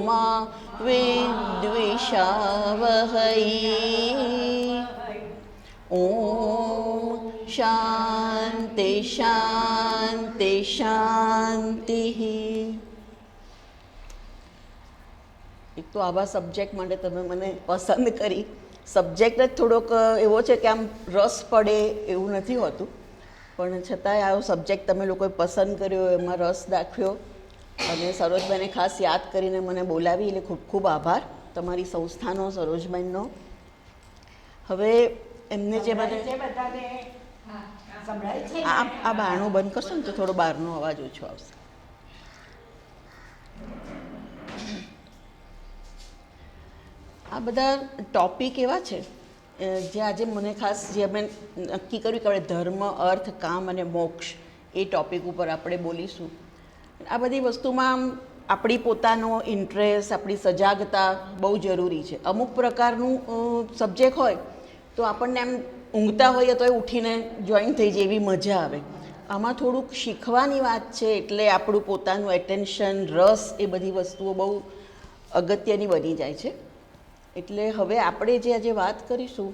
मा विद्विषावहै। ओम शांति शांति शांति। एक तो आवा सब्जेक्ट माटे तमे मने पसंद करी। सब्जेक्ट ज थोड़ोक एवो छे के आम रस पड़े एवुं नथी होतुं, पण छतांय आ सब्जेक्ट तमे लोकोए पसंद कर्यो, एमां रस दाखव्यो અને સરોજભાઈને ખાસ યાદ કરીને મને બોલાવી એટલે ખૂબ ખૂબ આભાર તમારી સંસ્થાનો, સરોજભાઈનો. હવે એમને જે મને આ બારણું બંધ કરશો ને તો થોડો બહારનો અવાજ ઓછો આવશે. આ બધા ટોપિક એવા છે જે આજે મને ખાસ જે અમે નક્કી કર્યું કે આપણે ધર્મ, અર્થ, કામ અને મોક્ષ એ ટોપિક ઉપર આપણે બોલીશું. આ બધી વસ્તુમાં આપણી પોતાનો ઇન્ટરેસ્ટ, આપણી સજાગતા બહુ જરૂરી છે. અમુક પ્રકારનું સબ્જેક્ટ હોય તો આપણને એમ ઊંઘતા હોઈએ તો એ ઉઠીને જોઈન થઈ જાય એવી મજા આવે. આમાં થોડુંક શીખવાની વાત છે એટલે આપણું પોતાનું એટેન્શન, રસ એ બધી વસ્તુઓ બહુ અગત્યની બની જાય છે. એટલે હવે આપણે જે આજે વાત કરીશું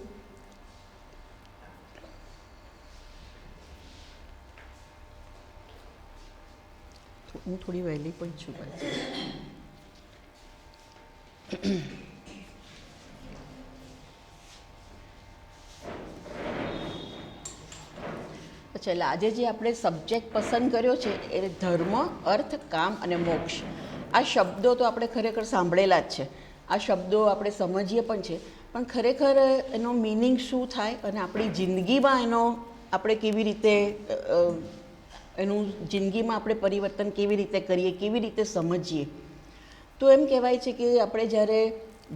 હું થોડી વહેલી પણ છું. એટલે આજે જે આપણે સબ્જેક્ટ પસંદ કર્યો છે એ ધર્મ, અર્થ, કામ અને મોક્ષ. આ શબ્દો તો આપણે ખરેખર સાંભળેલા જ છે, આ શબ્દો આપણે સમજીએ પણ છે, પણ ખરેખર એનો મિનિંગ શું થાય અને આપણી જિંદગીમાં એનો આપણે કેવી રીતે એનું જિંદગીમાં આપણે પરિવર્તન કેવી રીતે કરીએ, કેવી રીતે સમજીએ. તો એમ કહેવાય છે કે આપણે જ્યારે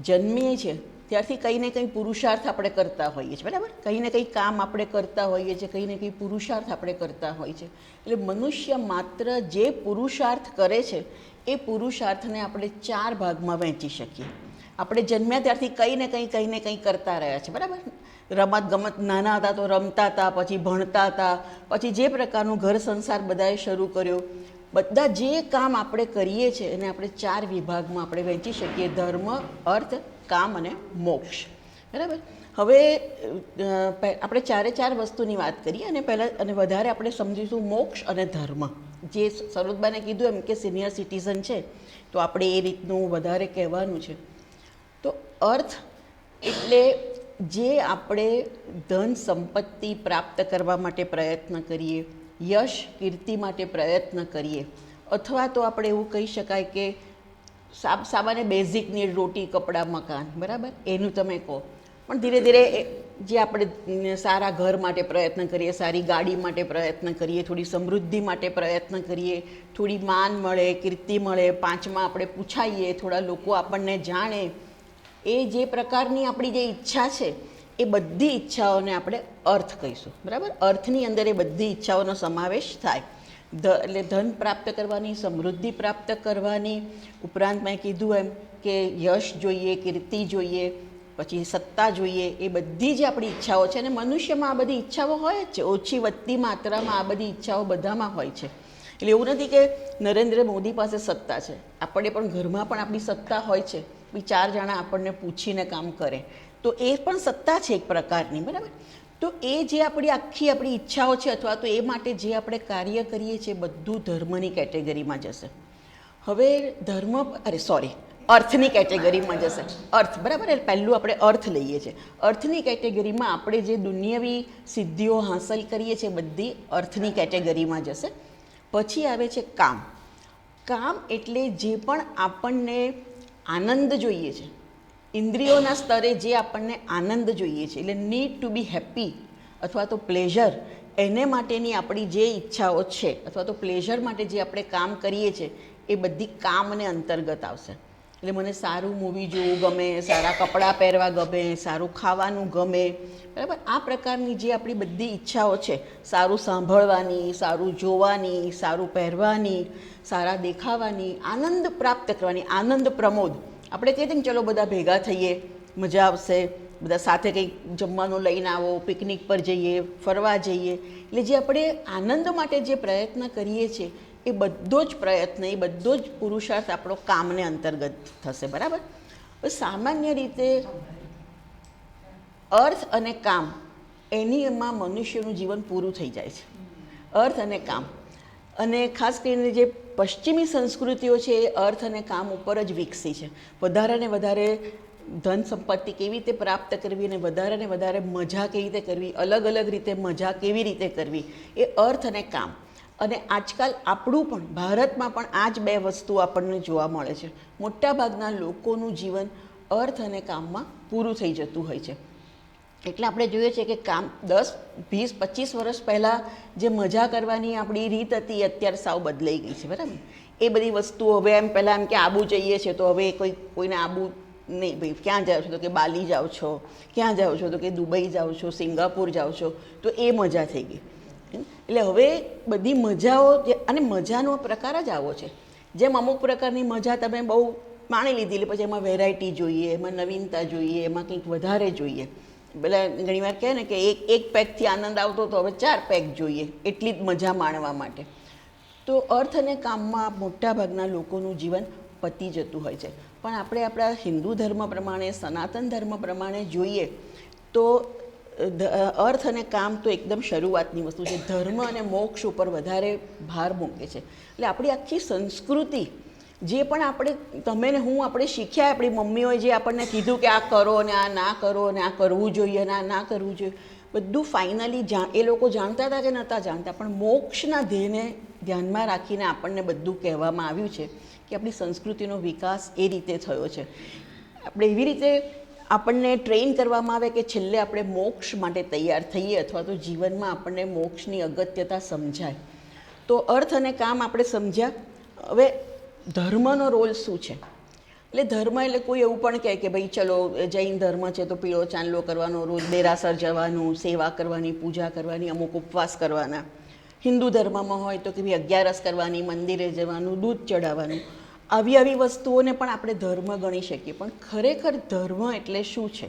જન્મીએ છીએ ત્યારથી કંઈ ને કંઈ પુરુષાર્થ આપણે કરતા હોઈએ છીએ, બરાબર? કંઈ ને કંઈ કામ આપણે કરતા હોઈએ છીએ, કંઈ ને કંઈ પુરુષાર્થ આપણે કરતા હોઈએ છીએ. એટલે મનુષ્ય માત્ર જે પુરુષાર્થ કરે છે એ પુરુષાર્થને આપણે 4 ભાગમાં વહેંચી શકીએ. આપણે જન્મ્યા ત્યારથી કંઈ ને કંઈ કરતા રહ્યા છે, બરાબર? રમત ગમત, નાના હતા તો રમતા હતા, પછી ભણતા હતા, પછી જે પ્રકારનું ઘર સંસાર બધાએ શરૂ કર્યો. બધા જે કામ આપણે કરીએ છીએ એને આપણે 4 વિભાગમાં આપણે વહેંચી શકીએ: ધર્મ, અર્થ, કામ અને મોક્ષ, બરાબર? હવે આપણે 4 વસ્તુની વાત કરીએ અને પહેલાં અને વધારે આપણે સમજીશું મોક્ષ અને ધર્મ. જે સરોજબાને કીધું એમ કે સિનિયર સિટીઝન છે તો આપણે એ રીતનું વધારે કહેવાનું છે. તો અર્થ એટલે જે આપણે ધન સંપત્તિ પ્રાપ્ત કરવા માટે પ્રયત્ન કરીએ, યશ કીર્તિ માટે પ્રયત્ન કરીએ, અથવા તો આપણે એવું કહી શકાય કે સામાન્ય બેઝિક નીડ, રોટી, કપડાં, મકાન, બરાબર, એનું તમે કહો. પણ ધીરે ધીરે જે આપણે સારા ઘર માટે પ્રયત્ન કરીએ, સારી ગાડી માટે પ્રયત્ન કરીએ, થોડી સમૃદ્ધિ માટે પ્રયત્ન કરીએ, થોડી માન મળે, કીર્તિ મળે, 5માં આપણે પૂછાઈએ, થોડા લોકો આપણને જાણે, એ જે પ્રકારની આપણી જે ઈચ્છા છે એ બધી ઈચ્છાઓને આપણે અર્થ કહીશું, બરાબર? અર્થની અંદર એ બધી ઈચ્છાઓનો સમાવેશ થાય. એટલે ધન પ્રાપ્ત કરવાની, સમૃદ્ધિ પ્રાપ્ત કરવાની, ઉપરાંત મેં કીધું એમ કે યશ જોઈએ, કીર્તિ જોઈએ, પછી સત્તા જોઈએ, એ બધી જે આપણી ઈચ્છાઓ છે. અને મનુષ્યમાં આ બધી ઈચ્છાઓ હોય જ છે, ઓછી વધતી માત્રામાં આ બધી ઈચ્છાઓ બધામાં હોય છે. એટલે એવું નથી કે નરેન્દ્ર મોદી પાસે સત્તા છે, આપણે પણ ઘરમાં પણ આપણી સત્તા હોય છે, 4 જણા આપણને પૂછીને કામ કરે, તો એ પણ સત્તા છે એક પ્રકારની, બરાબર? તો એ જે આપણી આપણી ઈચ્છાઓ છે અથવા તો એ માટે જે આપણે કાર્ય કરીએ છીએ બધું ધર્મની કેટેગરીમાં જશે. હવે અર્થની કેટેગરીમાં જશે. અર્થ, બરાબર? એટલે પહેલું આપણે અર્થ લઈએ છીએ. અર્થની કેટેગરીમાં આપણે જે દુનિયાવી સિદ્ધિઓ હાંસલ કરીએ છીએ બધી અર્થની કેટેગરીમાં જશે. પછી આવે છે કામ. કામ એટલે જે પણ આપણને આનંદ જોઈએ છે, ઇન્દ્રિયોના સ્તરે જે આપણને આનંદ જોઈએ છે, એટલે નીડ ટુ બી હેપી અથવા તો પ્લેઝર, એને માટેની આપણી જે ઈચ્છાઓ છે અથવા તો પ્લેઝર માટે જે આપણે કામ કરીએ છીએ એ બધી કામને અંતર્ગત આવશે. એટલે મને સારું મૂવી જોવું ગમે, સારા કપડાં પહેરવા ગમે, સારું ખાવાનું ગમે, બરાબર? આ પ્રકારની જે આપણી બધી ઈચ્છાઓ છે, સારું સાંભળવાની, સારું જોવાની, સારું પહેરવાની, સારા દેખાવાની, આનંદ પ્રાપ્ત કરવાની, આનંદ પ્રમોદ. આપણે કહીએ ને ચલો બધા ભેગા થઈએ, મજા આવશે, બધા સાથે કંઈક જમવાનું લઈને આવો, પિકનિક પર જઈએ, ફરવા જઈએ. એટલે જે આપણે આનંદ માટે જે પ્રયત્ન કરીએ છીએ એ બધો જ પ્રયત્ન, એ બધો જ પુરુષાર્થ આપણો કામને અંતર્ગત થશે. બરાબર. સામાન્ય રીતે અર્થ અને કામ એમાં મનુષ્યનું જીવન પૂરું થઈ જાય છે. અર્થ અને કામ, અને ખાસ કરીને જે પશ્ચિમી સંસ્કૃતિઓ છે એ અર્થ અને કામ ઉપર જ વિકસી છે. વધારે ને વધારે ધન સંપત્તિ કેવી રીતે પ્રાપ્ત કરવી અને વધારે મજા કેવી રીતે કરવી, અલગ અલગ રીતે મજા કેવી રીતે કરવી, એ અર્થ અને કામ. અને આજકાલ આપણું પણ ભારતમાં પણ આ જ બે વસ્તુ આપણને જોવા મળે છે. મોટાભાગના લોકોનું જીવન અર્થ અને કામમાં પૂરું થઈ જતું હોય છે. એટલે આપણે જોઈએ છીએ કે કામ 10, 20, 25 વર્ષ પહેલાં જે મજા કરવાની આપણી રીત હતી એ અત્યારે સાવ બદલાઈ ગઈ છે. બરાબર. એ બધી વસ્તુઓ હવે એમ પહેલાં એમ કે આબુ જઈએ છીએ તો હવે કોઈને આબુ નહીં, ભાઈ ક્યાં જાઓ છો તો કે બાલી જાઓ છો, ક્યાં જાઓ છો તો કે દુબઈ જાઓ છો, સિંગાપુર જાઓ છો, તો એ મજા થઈ ગઈ. એટલે હવે બધી મજાઓ, અને મજાનો પ્રકાર જ આવો છે. જેમ અમુક પ્રકારની મજા તમે બહુ માણી લીધી, એટલે પછી એમાં વેરાયટી જોઈએ, એમાં નવીનતા જોઈએ, એમાં કંઈક વધારે જોઈએ. પેલા ઘણી વાર કહે ને કે એક પેકથી આનંદ આવતો તો હવે 4 પેક જોઈએ, એટલી જ મજા માણવા માટે. તો અર્થ અને કામમાં મોટાભાગના લોકોનું જીવન પતી જતું હોય છે. પણ આપણે આપણા હિન્દુ ધર્મ પ્રમાણે, સનાતન ધર્મ પ્રમાણે જોઈએ તો અર્થ અને કામ તો એકદમ શરૂઆતની વસ્તુ છે. ધર્મ અને મોક્ષ ઉપર વધારે ભાર મૂકે છે. એટલે આપણી આખી સંસ્કૃતિ, જે પણ તમે ને હું આપણે શીખ્યા, આપણી મમ્મીઓએ જે આપણને કીધું કે આ કરો ને આ ના કરો ને આ કરવું જોઈએ ને આ ના કરવું જોઈએ, બધું ફાઇનલી એ લોકો જાણતા હતા કે નહોતા જાણતા, પણ મોક્ષના ધ્યેયને ધ્યાનમાં રાખીને આપણને બધું કહેવામાં આવ્યું છે કે આપણી સંસ્કૃતિનો વિકાસ એ રીતે થયો છે. આપણે એવી રીતે આપણને ટ્રેન કરવામાં આવે કે છેલ્લે આપણે મોક્ષ માટે તૈયાર થઈએ, અથવા તો જીવનમાં આપણને મોક્ષની અગત્યતા સમજાય. તો અર્થ અને કામ આપણે સમજ્યા. હવે ધર્મનો રોલ શું છે? એટલે ધર્મ એટલે કોઈ એવું પણ કહે કે ભાઈ ચલો જૈન ધર્મ છે તો પીળો ચાંદલો કરવાનો, રોજ દેરાસર જવાનું, સેવા કરવાની, પૂજા કરવાની, અમુક ઉપવાસ કરવાના. હિન્દુ ધર્મમાં હોય તો કે ભાઈ 11 કરવાની, મંદિરે જવાનું, દૂધ ચડાવવાનું. આવી વસ્તુઓને પણ આપણે ધર્મ ગણી શકીએ. પણ ખરેખર ધર્મ એટલે શું છે?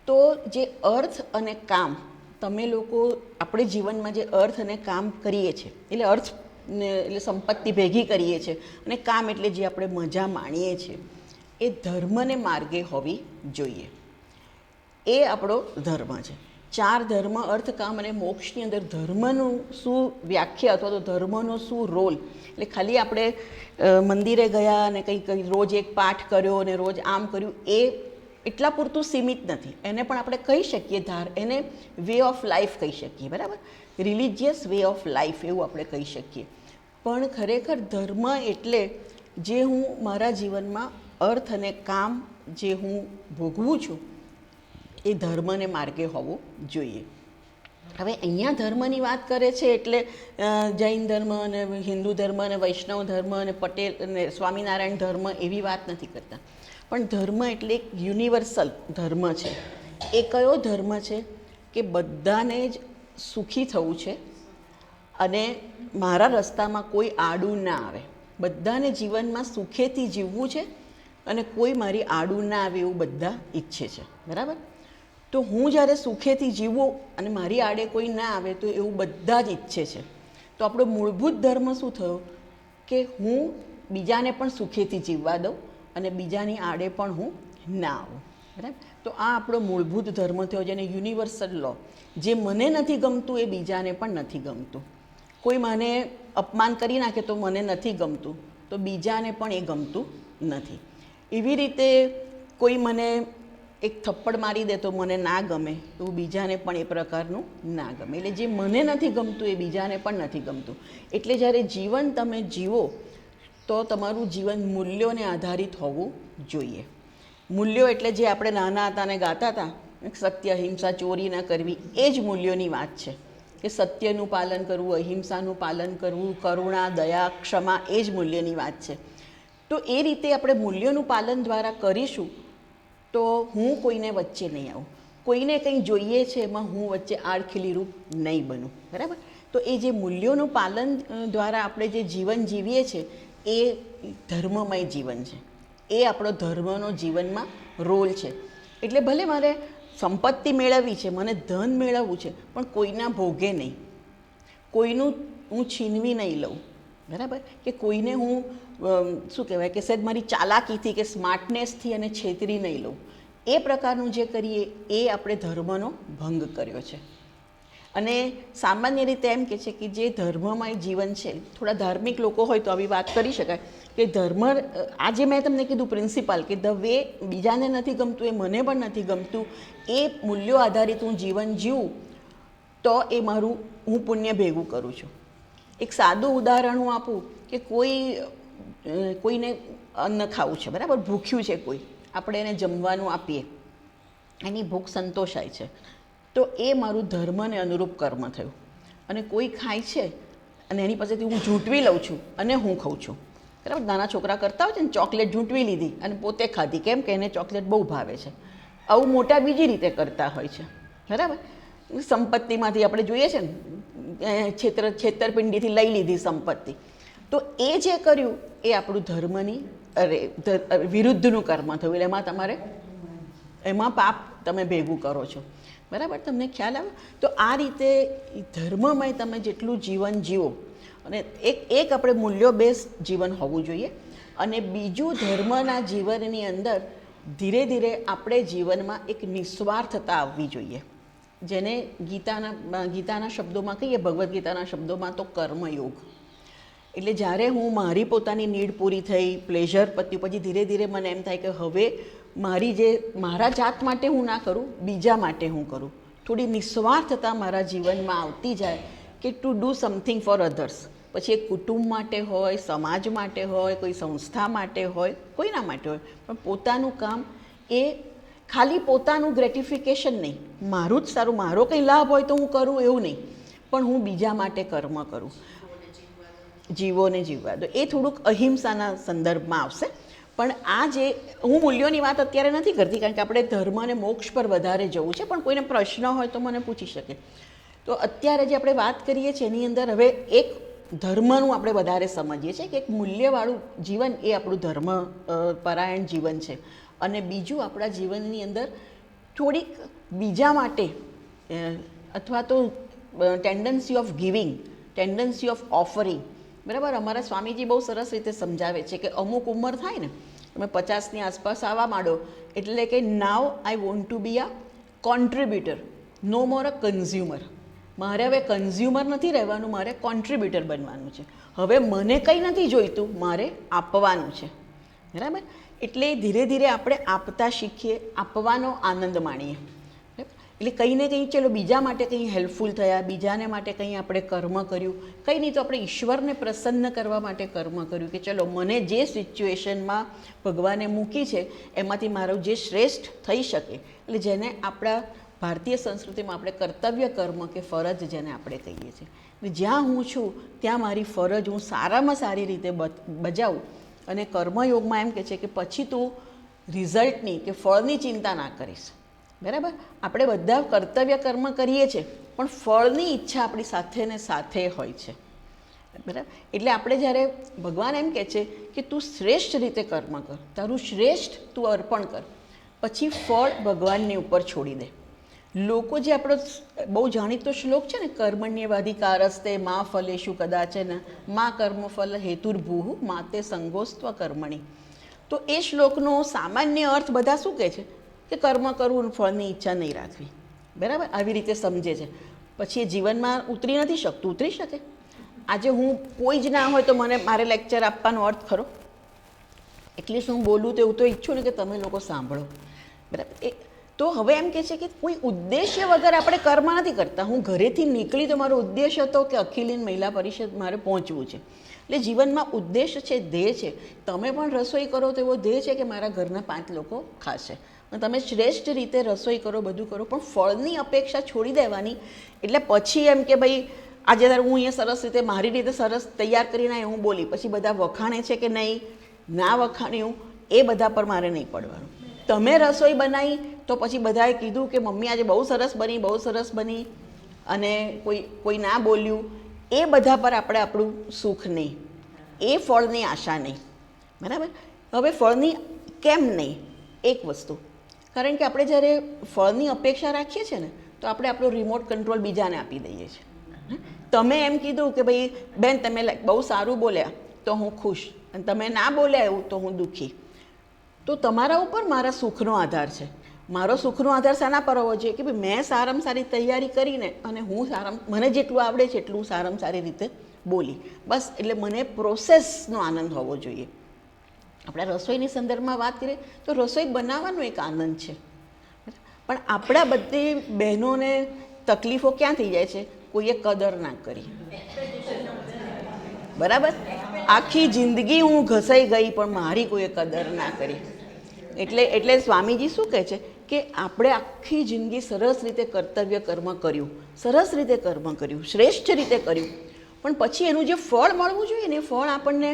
તો જે અર્થ અને કામ, તમે લોકો આપણે જીવનમાં જે અર્થ અને કામ કરીએ છીએ, એટલે અર્થ એટલે સંપત્તિ ભેગી કરીએ છીએ, અને કામ એટલે જે આપણે મજા માણીએ છીએ, એ ધર્મને માર્ગે હોવી જોઈએ. એ આપણો ધર્મ છે. 4 ધર્મ, અર્થ, કામ અને મોક્ષની અંદર ધર્મનું શું વ્યાખ્યા, અથવા તો ધર્મનો શું રોલ? એટલે ખાલી આપણે મંદિરે ગયા અને કંઈક રોજ એક પાઠ કર્યો અને રોજ આમ કર્યું, એ એટલા પૂરતું સીમિત નથી. એને પણ આપણે કહી શકીએ, એને વે ઓફ લાઈફ કહી શકીએ. બરાબર. રિલિજિયસ વે ઓફ લાઈફ એવું આપણે કહી શકીએ. પણ ખરેખર ધર્મ એટલે જે હું મારા જીવનમાં અર્થ અને કામ જે હું ભોગવું છું, એ ધર્મને માર્ગે હોવું જોઈએ. હવે અહીંયા ધર્મની વાત કરે છે એટલે જૈન ધર્મ અને હિન્દુ ધર્મ અને વૈષ્ણવ ધર્મ અને પટેલ અને સ્વામિનારાયણ ધર્મ એવી વાત નથી કરતા. પણ ધર્મ એટલે એક યુનિવર્સલ ધર્મ છે. એ કયો ધર્મ છે? કે બધાને જ સુખી થવું છે અને મારા રસ્તામાં કોઈ આડું ના આવે. બધાને જીવનમાં સુખેથી જીવવું છે અને કોઈ મારી આડું ના આવે એવું બધા ઈચ્છે છે. બરાબર. તો હું જ્યારે સુખેથી જીવું અને મારી આડે કોઈ ના આવે તો એવું બધા જ ઈચ્છે છે. તો આપણો મૂળભૂત ધર્મ શું થયો? કે હું બીજાને પણ સુખેથી જીવવા દઉં અને બીજાની આડે પણ હું ના આવું. બરાબર. તો આ આપણો મૂળભૂત ધર્મ થયો, જેને યુનિવર્સલ લો. જે મને નથી ગમતું એ બીજાને પણ નથી ગમતું. કોઈ મને અપમાન કરી નાખે તો મને નથી ગમતું, તો બીજાને પણ એ ગમતું નથી. એવી રીતે કોઈ મને એક થપ્પડ મારી દે તો મને ના ગમે, એવું બીજાને પણ એ પ્રકારનું ના ગમે. એટલે જે મને નથી ગમતું એ બીજાને પણ નથી ગમતું. એટલે જ્યારે જીવન તમે જીવો તો તમારું જીવન મૂલ્યોને આધારિત હોવું જોઈએ. મૂલ્યો એટલે જે આપણે નાના હતા અને ગાતા હતા, સત્ય, અહિંસા, ચોરી ન કરવી, એ જ મૂલ્યોની વાત છે. કે સત્યનું પાલન કરવું, અહિંસાનું પાલન કરવું, કરુણા, દયા, ક્ષમા, એ જ મૂલ્યની વાત છે. તો એ રીતે આપણે મૂલ્યોનું પાલન દ્વારા કરીશું તો હું કોઈને વચ્ચે નહીં આવું. કોઈને કંઈ જોઈએ છે એમાં હું વચ્ચે આડખીલી રૂપ નહીં બનું. બરાબર. તો એ જે મૂલ્યોનું પાલન દ્વારા આપણે જે જીવન જીવીએ છીએ એ ધર્મમય જીવન છે. એ આપણો ધર્મનો જીવનમાં રોલ છે. એટલે ભલે મારે સંપત્તિ મેળવવી છે, મને ધન મેળવવું છે, પણ કોઈના ભોગે નહીં, કોઈનું હું છીનવી નહીં લઉં. બરાબર, કે કોઈને હું શું કહેવાય કે સહેજ મારી ચાલાકીથી કે સ્માર્ટનેસથી અને છેતરી નહીં લઉં, એ પ્રકારનું જે કરીએ એ આપણે ધર્મનો ભંગ કર્યો છે. અને સામાન્ય રીતે એમ કે છે કે જે ધર્મમય જીવન છે, થોડા ધાર્મિક લોકો હોય તો આવી વાત કરી શકાય કે ધર્મ, આજે મેં તમને કીધું પ્રિન્સિપાલ કે ધ વે બીજાને નથી ગમતું એ મને પણ નથી ગમતું, એ મૂલ્યો આધારિત હું જીવન જીવું તો એ મારું હું પુણ્ય ભેગું કરું છું. એક સાદું ઉદાહરણ હું આપું કે કોઈને અન્ન ખાવું છે, બરાબર, ભૂખ્યું છે કોઈ, આપણે એને જમવાનું આપીએ, એની ભૂખ સંતોષાય છે, તો એ મારું ધર્મને અનુરૂપ કર્મ થયું. અને કોઈ ખાય છે અને એની પાસેથી હું ઝૂંટવી લઉં છું અને હું ખાઉં છું, બરાબર. નાના છોકરા કરતા હોય છે ને, ચોકલેટ ઝૂંટવી લીધી અને પોતે ખાધી, કેમ કે એને ચોકલેટ બહુ ભાવે છે. આવું મોટા બીજી રીતે કરતા હોય છે, બરાબર. સંપત્તિમાંથી આપણે જોઈએ છે ને, છેતરપિંડીથી લઈ લીધી સંપત્તિ, તો એ જે કર્યું એ આપણું ધર્મની વિરુદ્ધનું કર્મ થયું. એટલે એમાં તમારે એમાં પાપ તમે ભેગું કરો છો, બરાબર. તમને ખ્યાલ આવે? તો આ રીતે ધર્મમય તમે જેટલું જીવન જીવો, અને એક આપણે મૂલ્યો બેઝ જીવન હોવું જોઈએ, અને બીજું ધર્મના જીવનની અંદર ધીરે ધીરે આપણે જીવનમાં એક નિસ્વાર્થતા આવવી જોઈએ, જેને ગીતાના શબ્દોમાં કહીએ, ભગવદ્ ગીતાના શબ્દોમાં તો કર્મયોગ. એટલે જ્યારે હું મારી પોતાની નીડ પૂરી થઈ, પ્લેઝર પત્યું, પછી ધીરે ધીરે મને એમ થાય કે હવે મારા જાત માટે હું ના કરું, બીજા માટે હું કરું. થોડી નિસ્વાર્થતા મારા જીવનમાં આવતી જાય કે to do something for others. પછી એ કુટુંબ માટે હોય, સમાજ માટે હોય, કોઈ સંસ્થા માટે હોય, કોઈના માટે હોય, પણ પોતાનું કામ એ ખાલી પોતાનું ગ્રેટિફિકેશન નહીં, મારું જ સારું, મારો કંઈ લાભ હોય તો હું કરું એવું નહીં, પણ હું બીજા માટે કર્મ કરું. જીવોને જીવવા દો, એ થોડુંક અહિંસાના સંદર્ભમાં આવશે. પણ આ જે હું મૂલ્યોની વાત અત્યારે નથી કરતી, કારણ કે આપણે ધર્મ અને મોક્ષ પર વધારે જવું છે, પણ કોઈને પ્રશ્ન હોય તો મને પૂછી શકે. તો અત્યારે જે આપણે વાત કરીએ છીએ એની અંદર હવે એક ધર્મનું આપણે વધારે સમજીએ છીએ કે એક મૂલ્યવાળું જીવન એ આપણું ધર્મ પરાયણ જીવન છે. અને બીજું આપણા જીવનની અંદર થોડીક બીજા માટે અથવા તો tendency of giving, tendency of offering, બરાબર. અમારા સ્વામીજી બહુ સરસ રીતે સમજાવે છે કે અમુક ઉંમર થાય ને, તમે 50ની આસપાસ આવવા માંડો એટલે કે now I want to be a contributor, no more a consumer. મારે હવે કન્ઝ્યુમર નથી રહેવાનું, મારે કોન્ટ્રીબ્યુટર બનવાનું છે. હવે મને કંઈ નથી જોઈતું, મારે આપવાનું છે, બરાબર. એટલે ધીરે ધીરે આપણે આપતા શીખીએ, આપવાનો આનંદ માણીએ. એટલે કંઈ ને કંઈ ચલો બીજા માટે કંઈ હેલ્પફુલ થયા, બીજાને માટે કંઈ આપણે કર્મ કર્યું, કંઈ નહીં તો આપણે ઈશ્વરને પ્રસન્ન કરવા માટે કર્મ કર્યું કે ચલો મને જે સિચ્યુએશનમાં ભગવાને મૂકી છે એમાંથી મારું જે શ્રેષ્ઠ થઈ શકે. એટલે જેને આપણા ભારતીય સંસ્કૃતિમાં આપણે કર્તવ્ય કર્મ કે ફરજ જેને આપણે કહીએ છીએ, એટલે જ્યાં હું છું ત્યાં મારી ફરજ હું સારામાં સારી રીતે બજાવું. અને કર્મયોગમાં એમ કહે છે કે પછી તું રિઝલ્ટની કે ફળની ચિંતા ના કરીશ, બરાબર. આપણે બધા કર્તવ્ય કર્મ કરીએ છીએ, પણ ફળની ઈચ્છા આપણી સાથે ને સાથે હોય છે, બરાબર. એટલે આપણે જ્યારે ભગવાન એમ કહે છે કે તું શ્રેષ્ઠ રીતે કર્મ કર, તારું શ્રેષ્ઠ તું અર્પણ કર, પછી ફળ ભગવાનની ઉપર છોડી દે. લોકો જે આપણો બહુ જાણીતો શ્લોક છે ને, કર્મણ્યવાધિકારસ્તે મા ફલેષુ કદાચન મા કર્મફલ હેતુર્ભૂ માતે સંગોસ્ત્વ કર્મણી. તો એ શ્લોકનો સામાન્ય અર્થ બધા શું કહે છે કે કર્મ કરવું, ફળની ઈચ્છા નહીં રાખવી, બરાબર. આવી રીતે સમજે છે. પછી એ જીવનમાં ઉતરી નથી શકતું. ઉતરી શકે? આજે હું કોઈ જ ના હોય તો મારે લેક્ચર આપવાનો અર્થ ખરો? એટલીસ્ટ હું બોલું તો એવું તો ઈચ્છું ને કે તમે લોકો સાંભળો, બરાબર. તો હવે એમ કહે છે કે કોઈ ઉદ્દેશ્ય વગર આપણે કર્મ નથી કરતા. હું ઘરેથી નીકળી તો મારો ઉદ્દેશ્ય હતો કે અખિલ મહિલા પરિષદ મારે પહોંચવું છે. એટલે જીવનમાં ઉદ્દેશ્ય છે, ધ્યેય છે. તમે પણ રસોઈ કરો તો એવો ધ્યેય છે કે મારા ઘરના 5 લોકો ખાશે, અને તમે શ્રેષ્ઠ રીતે રસોઈ કરો, બધું કરો, પણ ફળની અપેક્ષા છોડી દેવાની. એટલે પછી એમ કે ભાઈ આજે હું અહીંયા સરસ રીતે મારી રીતે સરસ તૈયાર કરીને હું બોલી, પછી બધા વખાણે છે કે નહીં, ના વખાણ્યું, એ બધા પર મારે નહીં પડવાનું. તમે રસોઈ બનાવી તો પછી બધાએ કીધું કે મમ્મી આજે બહુ સરસ બની, બહુ સરસ બની, અને કોઈ ના બોલ્યું, એ બધા પર આપણે આપણું સુખ નહીં, એ ફળની આશા નહીં, બરાબર. હવે ફળની કેમ નહીં? એક વસ્તુ, કારણ કે આપણે જ્યારે ફળની અપેક્ષા રાખીએ છીએ ને તો આપણે આપણો રિમોટ કંટ્રોલ બીજાને આપી દઈએ છીએ. તમે એમ કીધું કે ભાઈ બેન તમે બહુ સારું બોલ્યા તો હું ખુશ, અને તમે ના બોલ્યા એવું તો હું દુઃખી. તો તમારા ઉપર મારા સુખનો આધાર છે. મારો સુખનો આધાર શાના પર હોવો જોઈએ કે ભાઈ મેં સારામાં સારી તૈયારી કરીને અને હું મને જેટલું આવડે છે એટલું સારામાં સારી રીતે બોલી, બસ. એટલે મને પ્રોસેસનો આનંદ હોવો જોઈએ. આપણે રસોઈની સંદર્ભમાં વાત કરીએ તો રસોઈ બનાવવાનો એક આનંદ છે, પણ આપણા બધી બહેનોને તકલીફો ક્યાં થઈ જાય છે? કોઈએ કદર ના કરી. બરાબર, આખી જિંદગી હું ઘસાઈ ગઈ પણ મારી કોઈએ કદર ના કરી. એટલે સ્વામીજી શું કહે છે કે આપણે આખી જિંદગી સરસ રીતે કર્તવ્ય કર્મ કર્યું, સરસ રીતે કર્મ કર્યું, શ્રેષ્ઠ રીતે કર્યું, પણ પછી એનું જે ફળ મળવું જોઈએ ને એ ફળ આપણને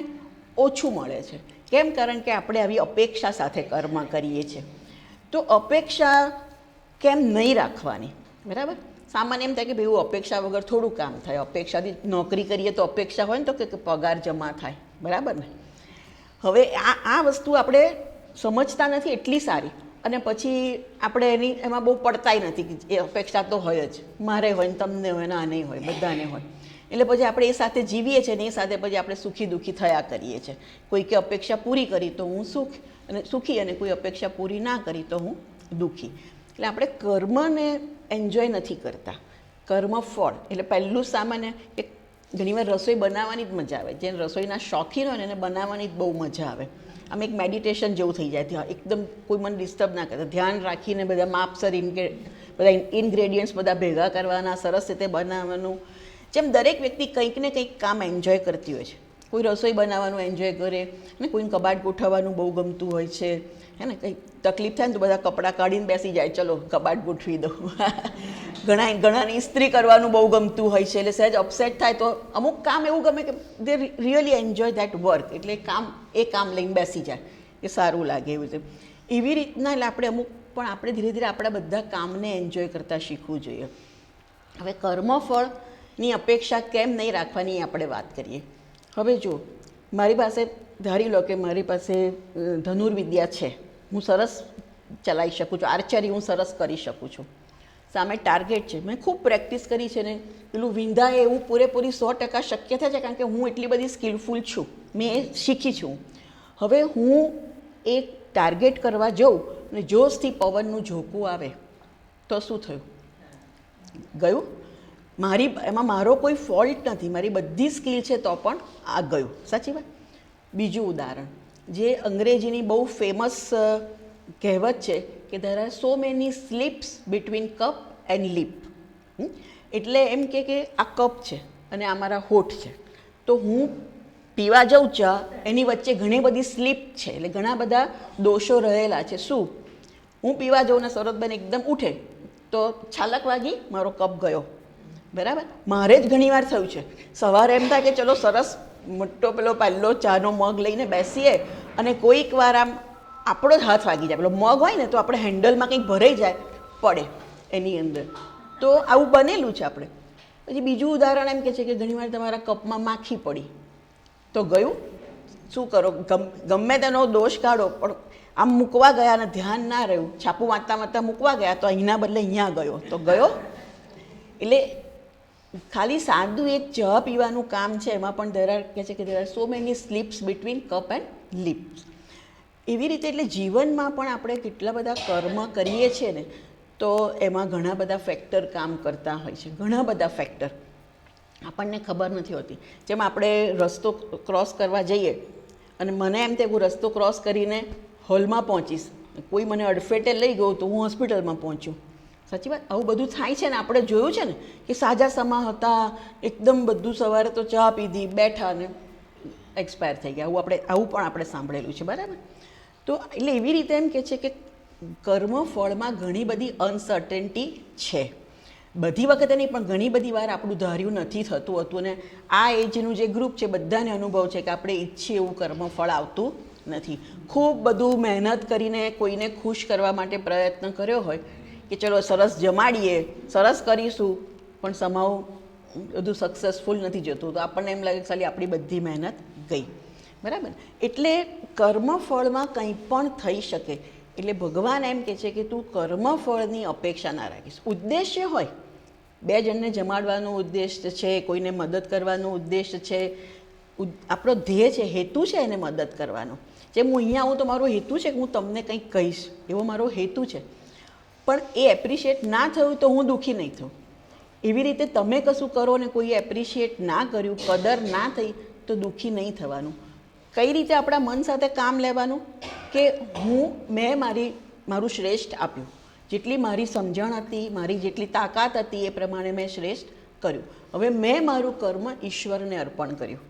ઓછું મળે છે. કેમ? કારણ કે આપણે આવી અપેક્ષા સાથે કર્મ કરીએ છીએ. તો અપેક્ષા કેમ નહીં રાખવાની? બરાબર, સામાન્ય એમ થાય કે ભાઈ અપેક્ષા વગર થોડું કામ થાય. અપેક્ષાથી નોકરી કરીએ તો અપેક્ષા હોય ને તો કે પગાર જમા થાય. બરાબર ને? હવે આ વસ્તુ આપણે સમજતા નથી એટલી સારી, અને પછી આપણે એમાં બહુ પડતાય નથી કે એ અપેક્ષા તો હોય જ, મારે હોય ને તમને હોય ને આને હોય, બધાને હોય. એટલે પછી આપણે એ સાથે જીવીએ છીએ ને એ સાથે પછી આપણે સુખી દુઃખી થયા કરીએ છીએ. કોઈકે અપેક્ષા પૂરી કરી તો હું સુખી, અને કોઈ અપેક્ષા પૂરી ના કરી તો હું દુઃખી. એટલે આપણે કર્મને એન્જોય નથી કરતા. કર્મફળ એટલે પહેલું સામાન્ય કે ઘણીવાર રસોઈ બનાવવાની જ મજા આવે. જે રસોઈના શોખીન હોય ને એને બનાવવાની જ બહુ મજા આવે. આમ એક મેડિટેશન જેવું થઈ જાય. ત્યાં એકદમ કોઈ મને ડિસ્ટર્બ ના કરે, ધ્યાન રાખીને બધા માપસર બધા ઇન્ગ્રેડિયન્ટ્સ બધા ભેગા કરવાના, સરસ રીતે બનાવવાનું. જેમ દરેક વ્યક્તિ કંઈક ને કંઈક કામ એન્જોય કરતી હોય છે. કોઈ રસોઈ બનાવવાનું એન્જોય કરે, ને કોઈને કબાટ ગોઠવવાનું બહુ ગમતું હોય છે. હે ને, કંઈક તકલીફ થાય ને તો બધા કપડાં કાઢીને બેસી જાય, ચલો કબાટ ગોઠવી દો. ઘણાને ઇસ્ત્રી કરવાનું બહુ ગમતું હોય છે. એટલે સહેજ અપસેટ થાય તો અમુક કામ એવું ગમે કે દે રિયલી એન્જોય ધેટ વર્ક. એટલે એ કામ લઈને બેસી જાય, એ સારું લાગે એવું છે. એવી રીતના એટલે આપણે ધીરે ધીરે આપણા બધા કામને એન્જોય કરતાં શીખવું જોઈએ. હવે કર્મફળની અપેક્ષા કેમ નહીં રાખવાની આપણે વાત કરીએ. હવે જો મારી પાસે ધારી લો કે મારી પાસે ધનુર્વિદ્યા છે, હું સરસ ચલાવી શકું છું, આર્ચરી હું સરસ કરી શકું છું. સામે ટાર્ગેટ છે, મેં ખૂબ પ્રેક્ટિસ કરી છે ને પેલું વિંધાય એવું પૂરેપૂરી 100% શક્ય થાય છે, કારણ કે હું એટલી બધી સ્કિલફુલ છું, મેં એ શીખી છું. હવે હું એક ટાર્ગેટ કરવા જાઉં ને જોશથી પવનનું ઝોકું આવે તો શું થયું? ગયું. એમાં મારો કોઈ ફોલ્ટ નથી, મારી બધી સ્કિલ છે તો પણ આ ગયું. સાચી વાત. બીજું ઉદાહરણ, જે અંગ્રેજીની બહુ ફેમસ કહેવત છે કે there are so many slips between cup and lip. એટલે એમ કે આ કપ છે અને આ મારા હોઠ છે, તો હું પીવા જાઉં ચા, એની વચ્ચે ઘણી બધી સ્લીપ છે, એટલે ઘણા બધા દોષો રહેલા છે. શું? હું પીવા જાઉં ને સરોજબેન એકદમ ઉઠે તો છાલક વાગી, મારો કપ ગયો. બરાબર. મારે જ ઘણીવાર થયું છે. સવારે એમ થાય કે ચલો સરસ મોટો પહેલો ચાનો મગ લઈને બેસીએ, અને કોઈક વાર આમ આપણો જ હાથ વાગી જાય. પેલો મગ હોય ને તો આપણે હેન્ડલમાં કંઈક ભરાઈ જાય, પડે એની અંદર. તો આવું બનેલું છે આપણે. પછી બીજું ઉદાહરણ એમ કે છે કે ઘણીવાર તમારા કપમાં માખી પડી તો ગયું. શું કરો? ગમે તેનો દોષ કાઢો, પણ આમ મૂકવા ગયા ને ધ્યાન ના રહ્યું, છાપું વાંચતા વાંચતા મૂકવા ગયા તો અહીંના બદલે અહીંયા ગયો તો ગયો. એટલે ખાલી સાદું એક ચા પીવાનું કામ છે, એમાં પણ કહે છે કે there are so many slips between cup and lips. એવી રીતે એટલે જીવનમાં પણ આપણે કેટલા બધા કર્મ કરીએ છીએ ને, તો એમાં ઘણા બધા ફેક્ટર કામ કરતા હોય છે. ઘણા બધા ફેક્ટર આપણને ખબર નથી હોતી. જેમ આપણે રસ્તો ક્રોસ કરવા જઈએ અને મને એમ થાય હું રસ્તો ક્રોસ કરીને હોલમાં પહોંચીશ, કોઈ મને અડફેટે લઈ ગયો તો હું હોસ્પિટલમાં પહોંચ્યું. સાચી વાત. આવું બધું થાય છે ને. આપણે જોયું છે ને કે સાજા સમા હતા, એકદમ બધું સવારે તો ચા પીધી, બેઠા ને એક્સપાયર થઈ ગયા. આવું પણ આપણે સાંભળેલું છે. બરાબર. તો એટલે એવી રીતે એમ કે છે કે કર્મફળમાં ઘણી બધી અનસર્ટેનિટી છે. બધી વખતે નહીં, પણ ઘણી બધી વાર આપણું ધાર્યું નથી થતું હતું. અને આ એજનું જે ગ્રુપ છે બધાને અનુભવ છે કે આપણે ઈચ્છીએ એવું કર્મફળ આવતું નથી. ખૂબ બધું મહેનત કરીને કોઈને ખુશ કરવા માટે પ્રયત્ન કર્યો હોય કે ચલો સરસ જમાડીએ, સરસ કરીશું, પણ સમાવ બધું સક્સેસફુલ નથી જતું, તો આપણને એમ લાગે કે ખાલી આપણી બધી મહેનત ગઈ. બરાબર. એટલે કર્મફળમાં કંઈ પણ થઈ શકે. એટલે ભગવાન એમ કહે છે કે તું કર્મફળની અપેક્ષા ના રાખીશ. ઉદ્દેશ્ય હોય 2 જણને જમાડવાનો ઉદ્દેશ છે, કોઈને મદદ કરવાનો ઉદ્દેશ છે, આપણો ધ્યેય છે, હેતુ છે એને મદદ કરવાનો. જેમ હું અહીંયા આવું તો મારો હેતુ છે કે હું તમને કંઈક કહીશ, એવો મારો હેતુ છે. પણ એ એપ્રિશિએટ ના થયું તો હું દુઃખી નહીં થઉં. એવી રીતે તમે કશું કરો ને કોઈ એપ્રિશિએટ ના કર્યું, કદર ના થઈ તો દુઃખી નહીં થવાનું. કઈ રીતે આપણા મન સાથે કામ લેવાનું કે મેં મારું શ્રેષ્ઠ આપ્યું, જેટલી મારી સમજણ હતી, મારી જેટલી તાકાત હતી એ પ્રમાણે મેં શ્રેષ્ઠ કર્યું. હવે મેં મારું કર્મ ઈશ્વરને અર્પણ કર્યું.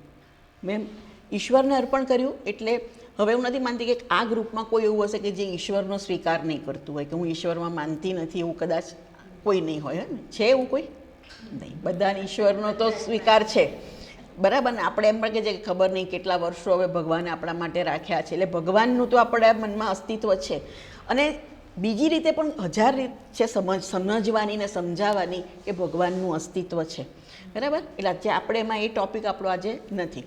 મેં ઈશ્વરને અર્પણ કર્યું એટલે હવે હું નથી માનતી કે આ ગ્રુપમાં કોઈ એવું હશે કે જે ઈશ્વરનો સ્વીકાર નહીં કરતું હોય, કે હું ઈશ્વરમાં માનતી નથી, એવું કદાચ કોઈ નહીં હોય. છે એવું કોઈ નહીં, બધાને ઈશ્વરનો તો સ્વીકાર છે, બરાબર ને. આપણે એમ પણ કે છે કે ખબર નહીં કેટલા વર્ષો હવે ભગવાને આપણા માટે રાખ્યા છે, એટલે ભગવાનનું તો આપણા મનમાં અસ્તિત્વ છે. અને બીજી રીતે પણ 1000 રીત છે સમજવાની ને સમજાવવાની કે ભગવાનનું અસ્તિત્વ છે, બરાબર. એટલે આજે આપણે એમાં એ ટૉપિક આપણો આજે નથી.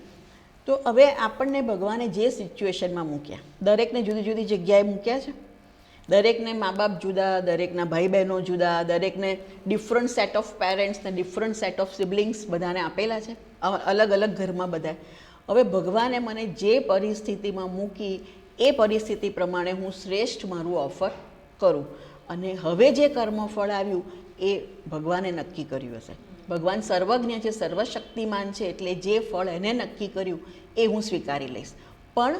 તો હવે આપણને ભગવાને જે સિચ્યુએશનમાં મૂક્યા, દરેકને જુદી જુદી જગ્યાએ મૂક્યા છે. દરેકને મા બાપ જુદા, દરેકના ભાઈ બહેનો જુદા, દરેકને ડિફરન્ટ સેટ ઓફ પેરેન્ટ્સ ને ડિફરન્ટ સેટ ઓફ સિબ્લિંગ્સ બધાને આપેલા છે, અલગ અલગ ઘરમાં બધા. હવે ભગવાને મને જે પરિસ્થિતિમાં મૂકી એ પરિસ્થિતિ પ્રમાણે હું શ્રેષ્ઠ મારું ઓફર કરું. અને હવે જે કર્મફળ આવ્યું એ ભગવાને નક્કી કર્યું હશે. ભગવાન સર્વજ્ઞ છે, સર્વશક્તિમાન છે, એટલે જે ફળ એને નક્કી કર્યું એ હું સ્વીકારી લઈશ. પણ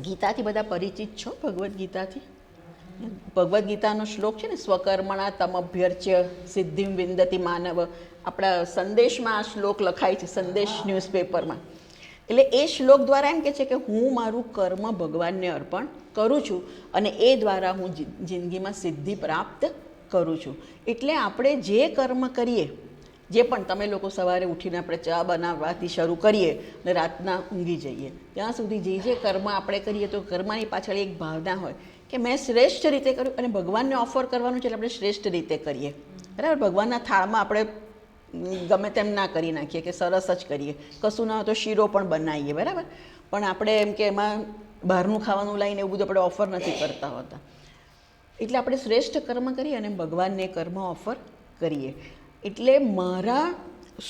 ગીતાથી બધા પરિચિત છો? ભગવદ્ ગીતાથી ભગવદ્ ગીતાનો શ્લોક છે ને, સ્વકર્મણા તમભ્યર્ચ્ય સિદ્ધિમ વિંદતિ માનવ. આપણા સંદેશમાં આ શ્લોક લખાય છે, સંદેશ ન્યૂઝપેપરમાં. એટલે એ શ્લોક દ્વારા એમ કહે છે કે હું મારું કર્મ ભગવાનને અર્પણ કરું છું અને એ દ્વારા હું જિંદગીમાં સિદ્ધિ પ્રાપ્ત કરું છું. એટલે આપણે જે કર્મ કરીએ, જે પણ તમે લોકો સવારે ઉઠીને આપણે ચા બનાવવાથી શરૂ કરીએ અને રાતના ઊંઘી જઈએ ત્યાં સુધી જે કર્મ આપણે કરીએ તો કર્મની પાછળ એક ભાવના હોય કે મેં શ્રેષ્ઠ રીતે કર્યું અને ભગવાનને ઓફર કરવાનું છે, એટલે આપણે શ્રેષ્ઠ રીતે કરીએ, બરાબર. ભગવાનના થાળમાં આપણે ગમે તેમ ના કરી નાખીએ કે સરસ જ કરીએ, કશું ના હોય તો શીરો પણ બનાવીએ, બરાબર. પણ આપણે એમ કે એમાં બહારનું ખાવાનું લાવીને એવું બધું આપણે ઓફર નથી કરતા હોતા. એટલે આપણે શ્રેષ્ઠ કર્મ કરીએ અને ભગવાનને કર્મ ઓફર કરીએ. એટલે મારા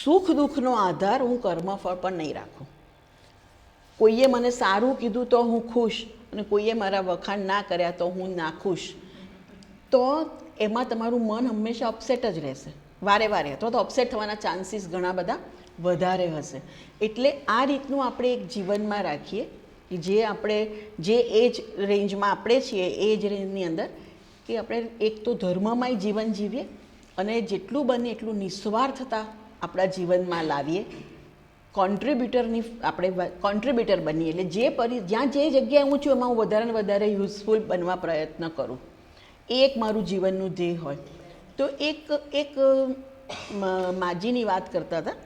સુખ દુઃખનો આધાર હું કર્મફળ પર નહીં રાખું. કોઈએ મને સારું કીધું તો હું ખુશ અને કોઈએ મારા વખાણ ના કર્યા તો હું નાખુશ. તો એમાં તમારું મન હંમેશા અપસેટ જ રહેશે, વારે વારે, અથવા તો અપસેટ થવાના ચાન્સીસ ઘણા બધા વધારે હશે. એટલે આ રીતનું આપણે એક જીવનમાં રાખીએ કે જે એજ રેન્જમાં આપણે છીએ એજ રેન્જની અંદર કે આપણે એક તો ધર્મમય જીવન જીવીએ અને જેટલું બને એટલું નિસ્વાર્થતા આપણા જીવનમાં લાવીએ. કોન્ટ્રીબ્યુટર બનીએ. એટલે જ્યાં જે જગ્યાએ હું છું એમાં હું વધારે ને વધારે યુઝફુલ બનવા પ્રયત્ન કરું. એ એક મારું જીવનનું ધ્યેય હોય. તો એક માજીની વાત કરતા હતા,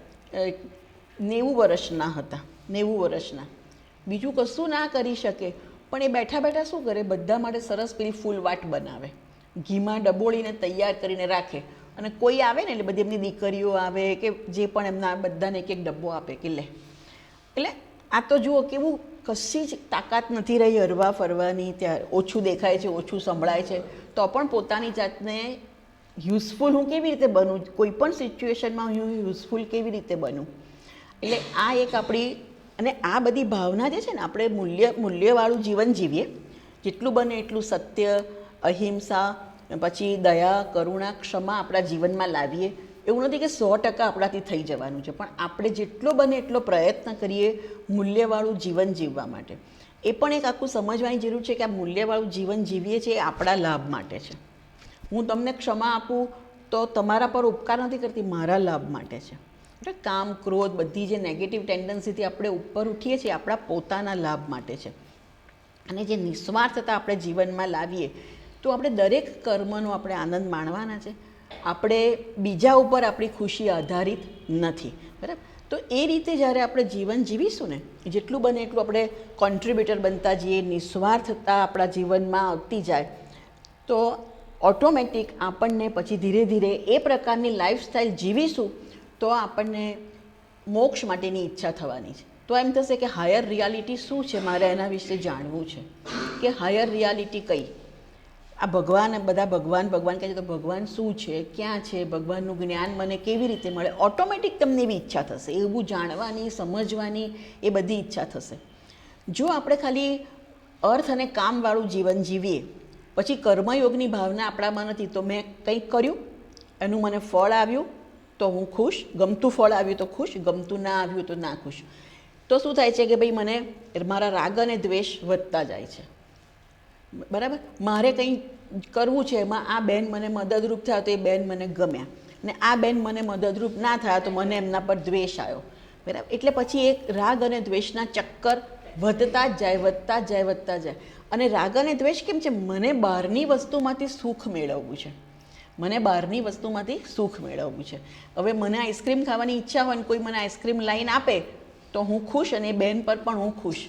90 વર્ષના હતા, 90 વર્ષના, બીજું કશું ના કરી શકે પણ એ બેઠા બેઠા શું કરે, બધા માટે સરસ પેલી ફૂલવાટ બનાવે, ઘીમાં ડબોળીને તૈયાર કરીને રાખે અને કોઈ આવે ને એટલે બધી એમની દીકરીઓ આવે કે જે પણ એમના બધાને એક ડબ્બો આપે કે લે. એટલે આ તો જુઓ કેવું, કશી જ તાકાત નથી રહી હરવા ફરવાની, ત્યારે ઓછું દેખાય છે, ઓછું સંભળાય છે, તો પણ પોતાની જાતને યુઝફુલ હું કેવી રીતે બનું, કોઈ પણ સિચ્યુએશનમાં હું યુઝફુલ કેવી રીતે બનું. એટલે આ એક આપણી, અને આ બધી ભાવના જે છે ને, આપણે મૂલ્યવાળું જીવન જીવીએ, જેટલું બને એટલું સત્ય, અહિંસા, પછી દયા, કરુણા, ક્ષમા આપણા જીવનમાં લાવીએ. એવું નથી કે 100% આપણાથી થઈ જવાનું છે, પણ આપણે જેટલો બને એટલો પ્રયત્ન કરીએ મૂલ્યવાળું જીવન જીવવા માટે. એ પણ એક આખું સમજવાની જરૂર છે કે આ મૂલ્યવાળું જીવન જીવીએ છીએ એ આપણા લાભ માટે છે. હું તમને ક્ષમા આપું તો તમારા પર ઉપકાર નથી કરતી, મારા લાભ માટે છે. એટલે કામ, ક્રોધ, બધી જે નેગેટિવ ટેન્ડન્સીથી આપણે ઉપર ઉઠીએ છીએ આપણા પોતાના લાભ માટે છે. અને જે નિસ્વાર્થતા આપણે જીવનમાં લાવીએ તો આપણે દરેક કર્મનો આપણે આનંદ માણવાના છે. આપણે બીજા ઉપર આપણી ખુશી આધારિત નથી, બરાબર. તો એ રીતે જ્યારે આપણે જીવન જીવીશું ને, જેટલું બને એટલું આપણે કોન્ટ્રીબ્યુટર બનતા જઈએ, નિસ્વાર્થતા આપણા જીવનમાં આવતી જાય, તો ઓટોમેટિક આપણને પછી ધીરે ધીરે એ પ્રકારની લાઈફસ્ટાઈલ જીવીશું તો આપણને મોક્ષ માટેની ઈચ્છા થવાની છે. તો એમ થશે કે હાયર રિયાલિટી શું છે, મારે એના વિશે જાણવું છે કે હાયર રિયાલિટી કઈ. આ ભગવાન બધા ભગવાન ભગવાન કહે છે, તો ભગવાન શું છે, ક્યાં છે, ભગવાનનું જ્ઞાન મને કેવી રીતે મળે, ઓટોમેટિક તમને એવી ઈચ્છા થશે, એવું જાણવાની, સમજવાની એ બધી ઈચ્છા થશે. જો આપણે ખાલી અર્થ અને કામવાળું જીવન જીવીએ, પછી કર્મયોગની ભાવના આપણામાં નથી, તો મેં કંઈક કર્યું, એનું મને ફળ આવ્યું તો હું ખુશ, ગમતું ફળ આવ્યું તો ખુશ, ગમતું ના આવ્યું તો ના ખુશ. તો શું થાય છે કે ભાઈ મને મારા રાગ અને દ્વેષ વધતા જાય છે. બરાબર, મારે કંઈ કરવું છે, એમાં આ બેન મને મદદરૂપ થયા તો એ બેન મને ગમ્યા, ને આ બેન મને મદદરૂપ ના થયા તો મને એમના પર દ્વેષ આવ્યો. બરાબર, એટલે પછી એક રાગ અને દ્વેષના ચક્કર વધતા જ જાય, વધતા જ જાય, વધતા જાય. અને રાગ અને દ્વેષ કેમ છે? મને બહારની વસ્તુમાંથી સુખ મેળવવું છે, મને બહારની વસ્તુમાંથી સુખ મેળવવું છે. હવે મને આઈસ્ક્રીમ ખાવાની ઈચ્છા હોય ને કોઈ મને આઈસ્ક્રીમ લાવીને આપે તો હું ખુશ, અને એ બેન પર પણ હું ખુશ.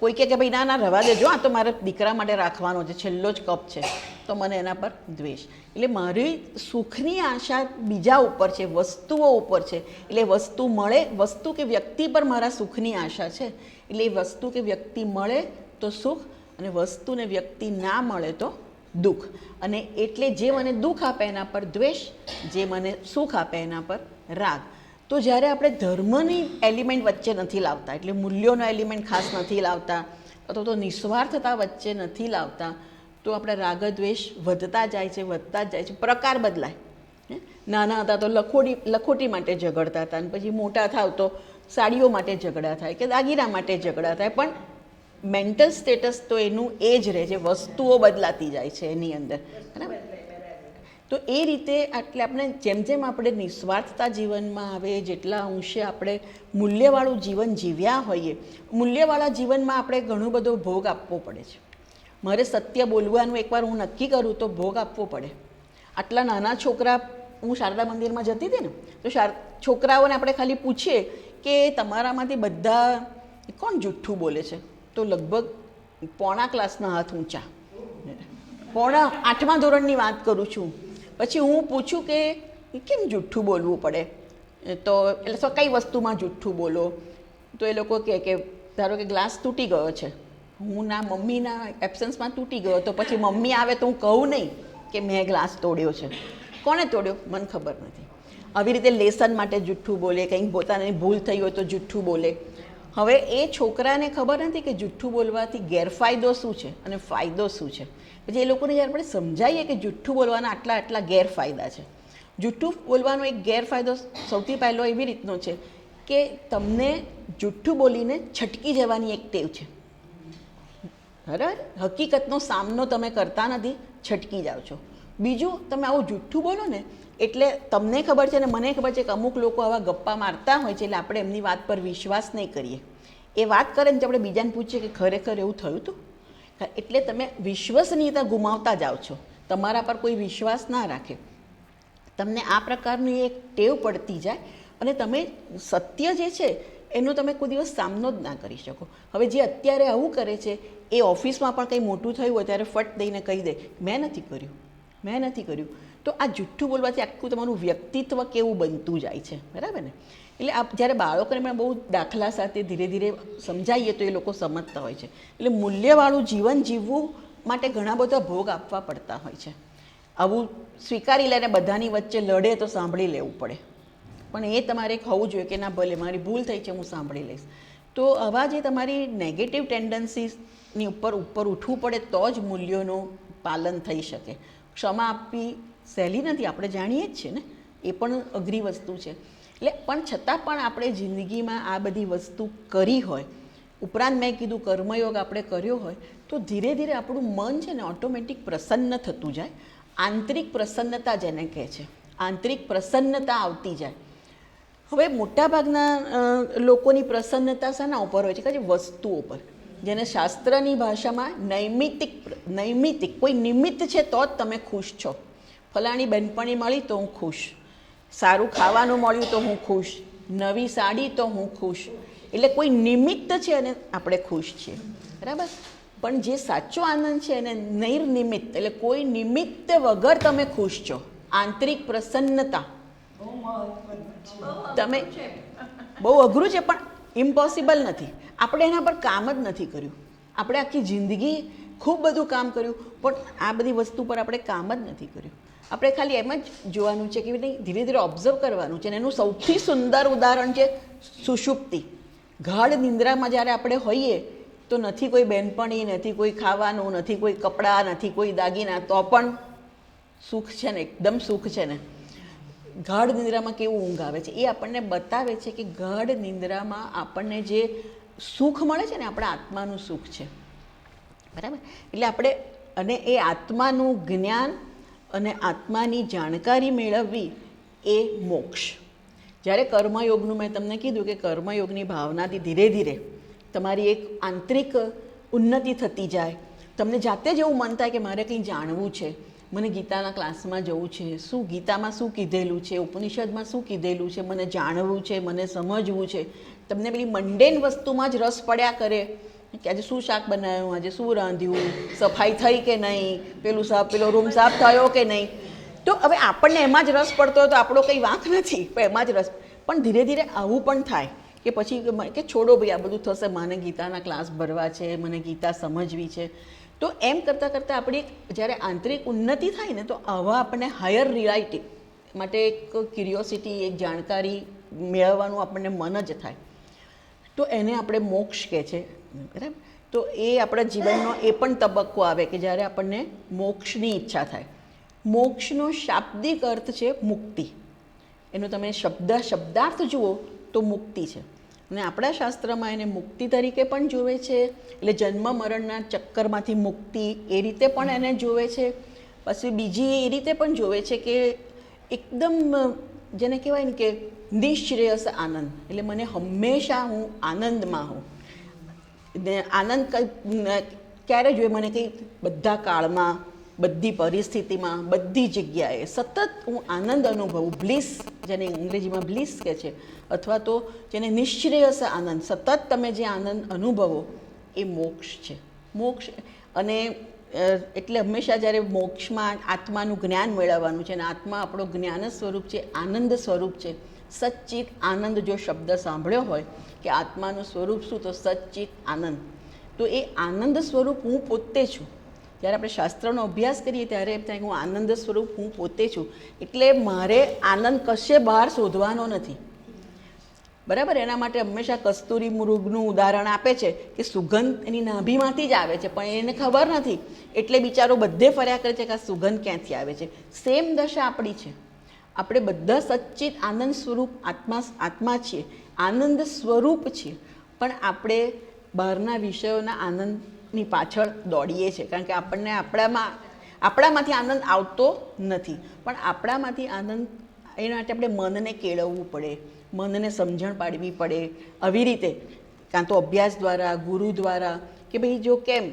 કોઈ કહે કે ભાઈ ના ના રવા દેજો, આ તો મારા દીકરા માટે રાખવાનો છે, છેલ્લો જ કપ છે, તો મને એના પર દ્વેષ. એટલે મારી સુખની આશા બીજા ઉપર છે, વસ્તુઓ ઉપર છે. એટલે વસ્તુ મળે, વસ્તુ કે વ્યક્તિ પર મારા સુખની આશા છે, એટલે એ વસ્તુ કે વ્યક્તિ મળે તો સુખ, અને વસ્તુ ને વ્યક્તિ ના મળે તો દુઃખ. અને એટલે જે મને દુઃખ આપે એના પર દ્વેષ, જે મને સુખ આપે એના પર રાગ. તો જ્યારે આપણે ધર્મની એલિમેન્ટ વચ્ચે નથી લાવતા, એટલે મૂલ્યોનો એલિમેન્ટ ખાસ નથી લાવતા, અથવા તો નિસ્વાર્થતા વચ્ચે નથી લાવતા, તો આપણે રાગદ્વેષ વધતા જાય છે, વધતા જ જાય છે. પ્રકાર બદલાય. નાના હતા તો લખોટી માટે ઝઘડતા હતા, અને પછી મોટા થાવ તો સાડીઓ માટે ઝઘડા થાય કે દાગીના માટે ઝઘડા થાય, પણ મેન્ટલ સ્ટેટસ તો એનું એ જ રહે છે, વસ્તુઓ બદલાતી જાય છે એની અંદર. બરાબર, તો એ રીતે એટલે આપણે જેમ જેમ આપણે નિસ્વાર્થતા જીવનમાં આવે, જેટલા અંશે આપણે મૂલ્યવાળું જીવન જીવ્યા હોઈએ, મૂલ્યવાળા જીવનમાં આપણે ઘણો બધો ભોગ આપવો પડે છે. મારે સત્ય બોલવાનું એકવાર હું નક્કી કરું તો ભોગ આપવો પડે. આટલા નાના છોકરા, હું શારદા મંદિરમાં જતી હતી ને, તો છોકરાઓને આપણે ખાલી પૂછીએ કે તમારામાંથી બધા કોણ જુઠ્ઠું બોલે છે, તો લગભગ પોણા ક્લાસના હાથ ઊંચા. પોણા 8મા ધોરણની વાત કરું છું. પછી હું પૂછું કે કેમ જુઠ્ઠું બોલવું પડે, તો એટલે કઈ વસ્તુમાં જુઠ્ઠું બોલો, તો એ લોકો કહે કે ધારો કે ગ્લાસ તૂટી ગયો છે, હું ના મમ્મીના એબ્સન્સમાં તૂટી ગયો, તો પછી મમ્મી આવે તો હું કહું નહીં કે મેં ગ્લાસ તોડ્યો છે. કોણે તોડ્યો મને ખબર નથી. આવી રીતે લેસન માટે જુઠ્ઠું બોલે, કંઈક પોતાની ભૂલ થઈ હોય તો જુઠ્ઠું બોલે. હવે એ છોકરાને ખબર નથી કે જુઠ્ઠું બોલવાથી ગેરફાયદો શું છે અને ફાયદો શું છે. પછી એ લોકોને જ્યારે આપણે સમજાવીએ કે જુઠ્ઠું બોલવાના આટલા આટલા ગેરફાયદા છે. જુઠ્ઠું બોલવાનો એક ગેરફાયદો સૌથી પહેલો એવી રીતનો છે કે તમને જુઠ્ઠું બોલીને છટકી જવાની એક ટેવ છે. બરાબર, હકીકતનો સામનો તમે કરતા નથી, છટકી જાઓ છો. બીજું, તમે આવું જુઠ્ઠું બોલો ને એટલે તમને ખબર છે ને મને ખબર છે કે અમુક લોકો આવા ગપ્પા મારતા હોય છે, એટલે આપણે એમની વાત પર વિશ્વાસ નહીં કરીએ. એ વાત કરે ને તો આપણે બીજાને પૂછીએ કે ખરેખર એવું થયું હતું. એટલે તમે વિશ્વસનીયતા ગુમાવતા જાઓ છો, તમારા પર કોઈ વિશ્વાસ ના રાખે. તમને આ પ્રકારની એક ટેવ પડતી જાય અને તમે સત્ય જે છે એનો તમે કોઈ દિવસ સામનો જ ના કરી શકો. હવે જે અત્યારે આવું કરે છે એ ઓફિસમાં પણ કંઈ મોટું થયું હોય ત્યારે ફટ દઈને કહી દે મેં નથી કર્યું, મેં નથી કર્યું. તો આ જુઠ્ઠું બોલવાથી આખું તમારું વ્યક્તિત્વ કેવું બનતું જાય છે. બરાબર ને? એટલે જ્યારે બાળકોને પણ બહુ દાખલા સાથે ધીરે ધીરે સમજાવીએ તો એ લોકો સમજતા હોય છે. એટલે મૂલ્યવાળું જીવન જીવવું માટે ઘણા બધા ભોગ આપવા પડતા હોય છે. આવું સ્વીકારી લઈને બધાની વચ્ચે લડે તો સાંભળી લેવું પડે, પણ એ તમારે હોવું જોઈએ કે ના ભલે મારી ભૂલ થઈ છે હું સાંભળી લઈશ. તો આવા જે તમારી નેગેટિવ ટેન્ડન્સીસની ઉપર ઉઠવું પડે તો જ મૂલ્યોનું પાલન થઈ શકે. ક્ષમા આપવી સહેલી નથી, આપણે જાણીએ જ છીએ ને, એ પણ અઘરી વસ્તુ છે. એટલે પણ છતાં પણ આપણે જિંદગીમાં આ બધી વસ્તુ કરી હોય, ઉપરાંત મેં કીધું કર્મયોગ આપણે કર્યો હોય, તો ધીરે ધીરે આપણું મન છે ને ઓટોમેટિક પ્રસન્ન થતું જાય. આંતરિક પ્રસન્નતા જેને કહે છે, આંતરિક પ્રસન્નતા આવતી જાય. હવે મોટાભાગના લોકોની પ્રસન્નતા શાના ઉપર હોય છે કે વસ્તુઓ પર, જેને શાસ્ત્રની ભાષામાં નૈમિતિક કોઈ નિમિત્ત છે તો જ તમે ખુશ છો. ફલાણી બહેનપણી મળી તો હું ખુશ, સારું ખાવાનું મળ્યું તો હું ખુશ, નવી સાડી તો હું ખુશ. એટલે કોઈ નિમિત્ત છે અને આપણે ખુશ છીએ. બરાબર, પણ જે સાચો આનંદ છે એને નિર્નિમિત્ત, એટલે કોઈ નિમિત્ત વગર તમે ખુશ છો. આંતરિક પ્રસન્નતા તમે બહુ અઘરું છે પણ ઇમ્પોસિબલ નથી. આપણે એના પર કામ જ નથી કર્યું. આપણે આખી જિંદગી ખૂબ બધું કામ કર્યું, પણ આ બધી વસ્તુ પર આપણે કામ જ નથી કર્યું. આપણે ખાલી એમ જ જોવાનું છે કે નહીં, ધીરે ધીરે ઓબ્ઝર્વ કરવાનું છે. અને એનું સૌથી સુંદર ઉદાહરણ છે સુષુપ્તિ. ગાઢ નિંદ્રામાં જ્યારે આપણે હોઈએ તો નથી કોઈ બહેનપણી, નથી કોઈ ખાવાનું, નથી કોઈ કપડાં, નથી કોઈ દાગીના, તો પણ સુખ છે ને, એકદમ સુખ છે ને. ગાઢ નિંદ્રામાં કેવું ઊંઘ આવે છે એ આપણને બતાવે છે કે ગાઢ નિંદ્રામાં આપણને જે સુખ મળે છે ને, આપણા આત્માનું સુખ છે, બરાબર. એટલે આપણે અને એ આત્માનું જ્ઞાન અને આત્માની જાણકારી મેળવવી એ મોક્ષ. જ્યારે કર્મયોગનું મેં તમને કીધું કે કર્મયોગની ભાવનાથી ધીરે ધીરે તમારી એક આંતરિક ઉન્નતિ થતી જાય. તમને જાતે જ એવું મન થાય કે મારે કંઈ જાણવું છે, મને ગીતાના ક્લાસમાં જવું છે, શું ગીતામાં શું કીધેલું છે, ઉપનિષદમાં શું કીધેલું છે, મને જાણવું છે, મને સમજવું છે. તમને પેલી મંડેન વસ્તુમાં જ રસ પડ્યા કરે કે આજે શું શાક બનાવ્યું, આજે શું રાંધ્યું, સફાઈ થઈ કે નહીં, પેલો રૂમ સાફ થયો કે નહીં. તો હવે આપણને એમાં જ રસ પડતો હોય તો આપણો કંઈ વાંક નથી, પણ એમાં જ રસ. પણ ધીરે ધીરે આવું પણ થાય કે પછી કે છોડો ભાઈ આ બધું થશે, મને ગીતાના ક્લાસ ભરવા છે, મને ગીતા સમજવી છે. તો એમ કરતાં કરતાં આપણી જ્યારે આંતરિક ઉન્નતિ થાય ને, તો આવા આપણને હાયર રિયાલિટી માટે એક ક્યુરિયોસિટી, એક જાણકારી મેળવવાનું આપણને મન જ થાય. તો એને આપણે મોક્ષ કહે છે, બરાબર. તો એ આપણા જીવનનો એ પણ તબક્કો આવે કે જ્યારે આપણને મોક્ષની ઈચ્છા થાય. મોક્ષનો શાબ્દિક અર્થ છે મુક્તિ. એનો તમે શબ્દાર્થ જુઓ તો મુક્તિ છે. અને આપણા શાસ્ત્રમાં એને મુક્તિ તરીકે પણ જોવે છે, એટલે જન્મ મરણના ચક્કરમાંથી મુક્તિ એ રીતે પણ એને જોવે છે. પછી બીજી એ રીતે પણ જોવે છે કે એકદમ જેને કહેવાય ને કે નિશ્રેયસ આનંદ, એટલે મને હંમેશા હું આનંદમાં હોઉં. ને આનંદ ક્યારે જોઈએ, મને કંઈ બધા કાળમાં, બધી પરિસ્થિતિમાં, બધી જગ્યાએ સતત હું આનંદ અનુભવું. બ્લિસ, જેને અંગ્રેજીમાં બ્લિસ કહે છે, અથવા તો જેને નિશ્રેયસ આનંદ, સતત તમે જે આનંદ અનુભવો એ મોક્ષ છે. મોક્ષ અને એટલે હંમેશા જ્યારે મોક્ષમાં આત્માનું જ્ઞાન મેળવવાનું છે, અને આત્મા આપણો જ્ઞાન સ્વરૂપ છે, આનંદ સ્વરૂપ છે. સચ્ચિત આનંદ જો શબ્દ સાંભળ્યો હોય કે આત્માનું સ્વરૂપ શું, તો સચ્ચિત આનંદ. તો એ આનંદ સ્વરૂપ હું પોતે છું. જ્યારે આપણે શાસ્ત્રનો અભ્યાસ કરીએ ત્યારે એમ થાય કે હું આનંદ સ્વરૂપ હું પોતે છું. એટલે મારે આનંદ કશે બહાર શોધવાનો નથી, બરાબર. એના માટે હંમેશા કસ્તુરી મૃગનું ઉદાહરણ આપે છે કે સુગંધ એની નાભીમાંથી જ આવે છે, પણ એને ખબર નથી, એટલે બિચારો બધે ફર્યા કરે છે કે આ સુગંધ ક્યાંથી આવે છે. સેમ દશા આપણી છે. આપણે બધા સચ્ચિત આનંદ સ્વરૂપ આત્મા છીએ, આનંદ સ્વરૂપ છીએ, પણ આપણે બહારના વિષયોના આનંદની પાછળ દોડીએ છીએ, કારણ કે આપણને આપણામાંથી આનંદ આવતો નથી. પણ આપણામાંથી આનંદ, એના માટે આપણે મનને કેળવવું પડે, મનને સમજણ પાડવી પડે. આવી રીતે કાં તો અભ્યાસ દ્વારા, ગુરુ દ્વારા, કે ભાઈ જો કેમ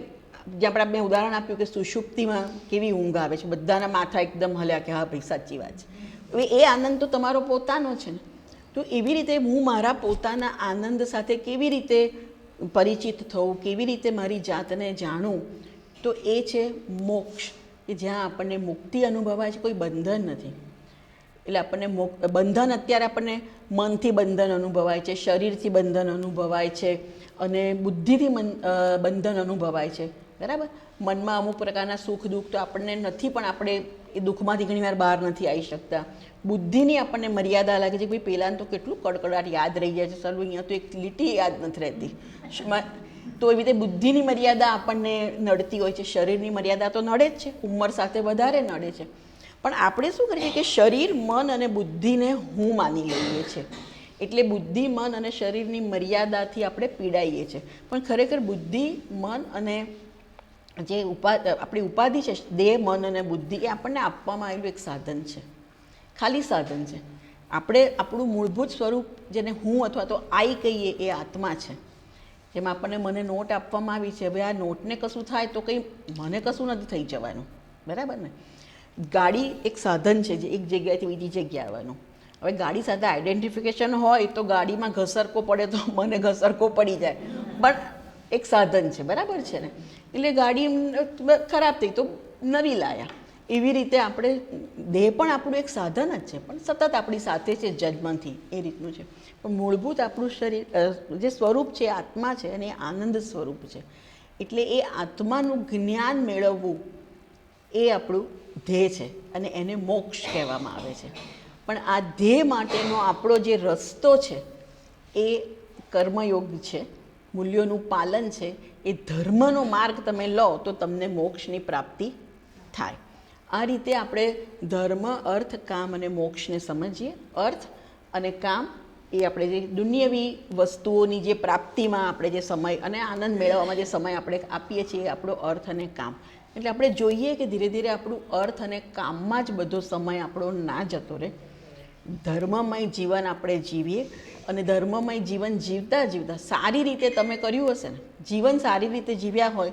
જે મેં ઉદાહરણ આપ્યું કે સુષુપ્તિમાં કેવી ઊંઘ આવે છે, બધાના માથા એકદમ હલ્યા કે હા ભાઈ સાચી વાત છે. હવે એ આનંદ તો તમારો પોતાનો છે ને. તો એવી રીતે હું મારા પોતાના આનંદ સાથે કેવી રીતે પરિચિત થવું, કેવી રીતે મારી જાતને જાણું, તો એ છે મોક્ષ, કે જ્યાં આપણને મુક્તિ અનુભવાય છે, કોઈ બંધન નથી. એટલે આપણને બંધન અત્યારે આપણને મનથી બંધન અનુભવાય છે, શરીરથી બંધન અનુભવાય છે, અને બુદ્ધિથી બંધન અનુભવાય છે, બરાબર. મનમાં અમુક પ્રકારના સુખ દુઃખ તો આપણને નથી, પણ આપણે એ દુઃખમાંથી ઘણીવાર બહાર નથી આવી શકતા. બુદ્ધિની આપણને મર્યાદા લાગે છે કે ભાઈ પહેલાં તો કેટલું કડકડાટ યાદ રહી જાય છે, સર્વ અહીંયા તો એક લીટી યાદ નથી રહેતી. તો એવી રીતે બુદ્ધિની મર્યાદા આપણને નડતી હોય છે, શરીરની મર્યાદા તો નડે જ છે, ઉંમર સાથે વધારે નડે છે. પણ આપણે શું કરીએ કે શરીર, મન અને બુદ્ધિને હું માની લઈએ છીએ, એટલે બુદ્ધિ, મન અને શરીરની મર્યાદાથી આપણે પીડાઈએ છીએ. પણ ખરેખર બુદ્ધિ, મન અને જે આપણી ઉપાધિ છે, દેહ, મન અને બુદ્ધિ, એ આપણને આપવામાં આવેલું એક સાધન છે, ખાલી સાધન છે. આપણે આપણું મૂળભૂત સ્વરૂપ, જેને હું અથવા તો આઈ કહીએ, એ આત્મા છે. જેમાં આપણને મને નોટ આપવામાં આવી છે, હવે આ નોટને કશું થાય તો કંઈ મને કશું નથી થઈ જવાનું, બરાબર ને. ગાડી એક સાધન છે જે એક જગ્યાએથી બીજી જગ્યાએ આવવાનું. હવે ગાડી સાથે આઈડેન્ટિફિકેશન હોય તો ગાડીમાં ઘસરકો પડે તો મને ઘસરકો પડી જાય, પણ એક સાધન છે, બરાબર છે ને. એટલે ગાડી ખરાબ થઈ તો નવી લાયા. એવી રીતે આપણે દેહ પણ આપણું એક સાધન જ છે, પણ સતત આપણી સાથે છે જન્મથી, એ રીતનું છે. પણ મૂળભૂત આપણું શરીર જે સ્વરૂપ છે, આત્મા છે, અને એ આનંદ સ્વરૂપ છે. એટલે એ આત્માનું જ્ઞાન મેળવવું એ આપણું ધ્યેય છે અને એને મોક્ષ કહેવામાં આવે છે. પણ આ ધ્યેય માટેનો આપણો જે રસ્તો છે એ કર્મયોગ છે, મૂલ્યોનું પાલન છે, એ ધર્મનો માર્ગ તમે લો તો તમને મોક્ષની પ્રાપ્તિ થાય. આ રીતે આપણે ધર્મ, અર્થ, કામ અને મોક્ષને સમજીએ. અર્થ અને કામ એ આપણે જે દુનિયાવી વસ્તુઓની જે પ્રાપ્તિમાં આપણે જે સમય અને આનંદ મેળવવામાં જે સમય આપણે આપીએ છીએ એ આપણો અર્થ અને કામ. એટલે આપણે જોઈએ કે ધીરે ધીરે આપણું અર્થ અને કામમાં જ બધો સમય આપણો ના જતો રહે. ધર્મમય જીવન આપણે જીવીએ અને ધર્મમય જીવન જીવતા જીવતા સારી રીતે તમે કર્યું હશે ને, જીવન સારી રીતે જીવ્યા હોય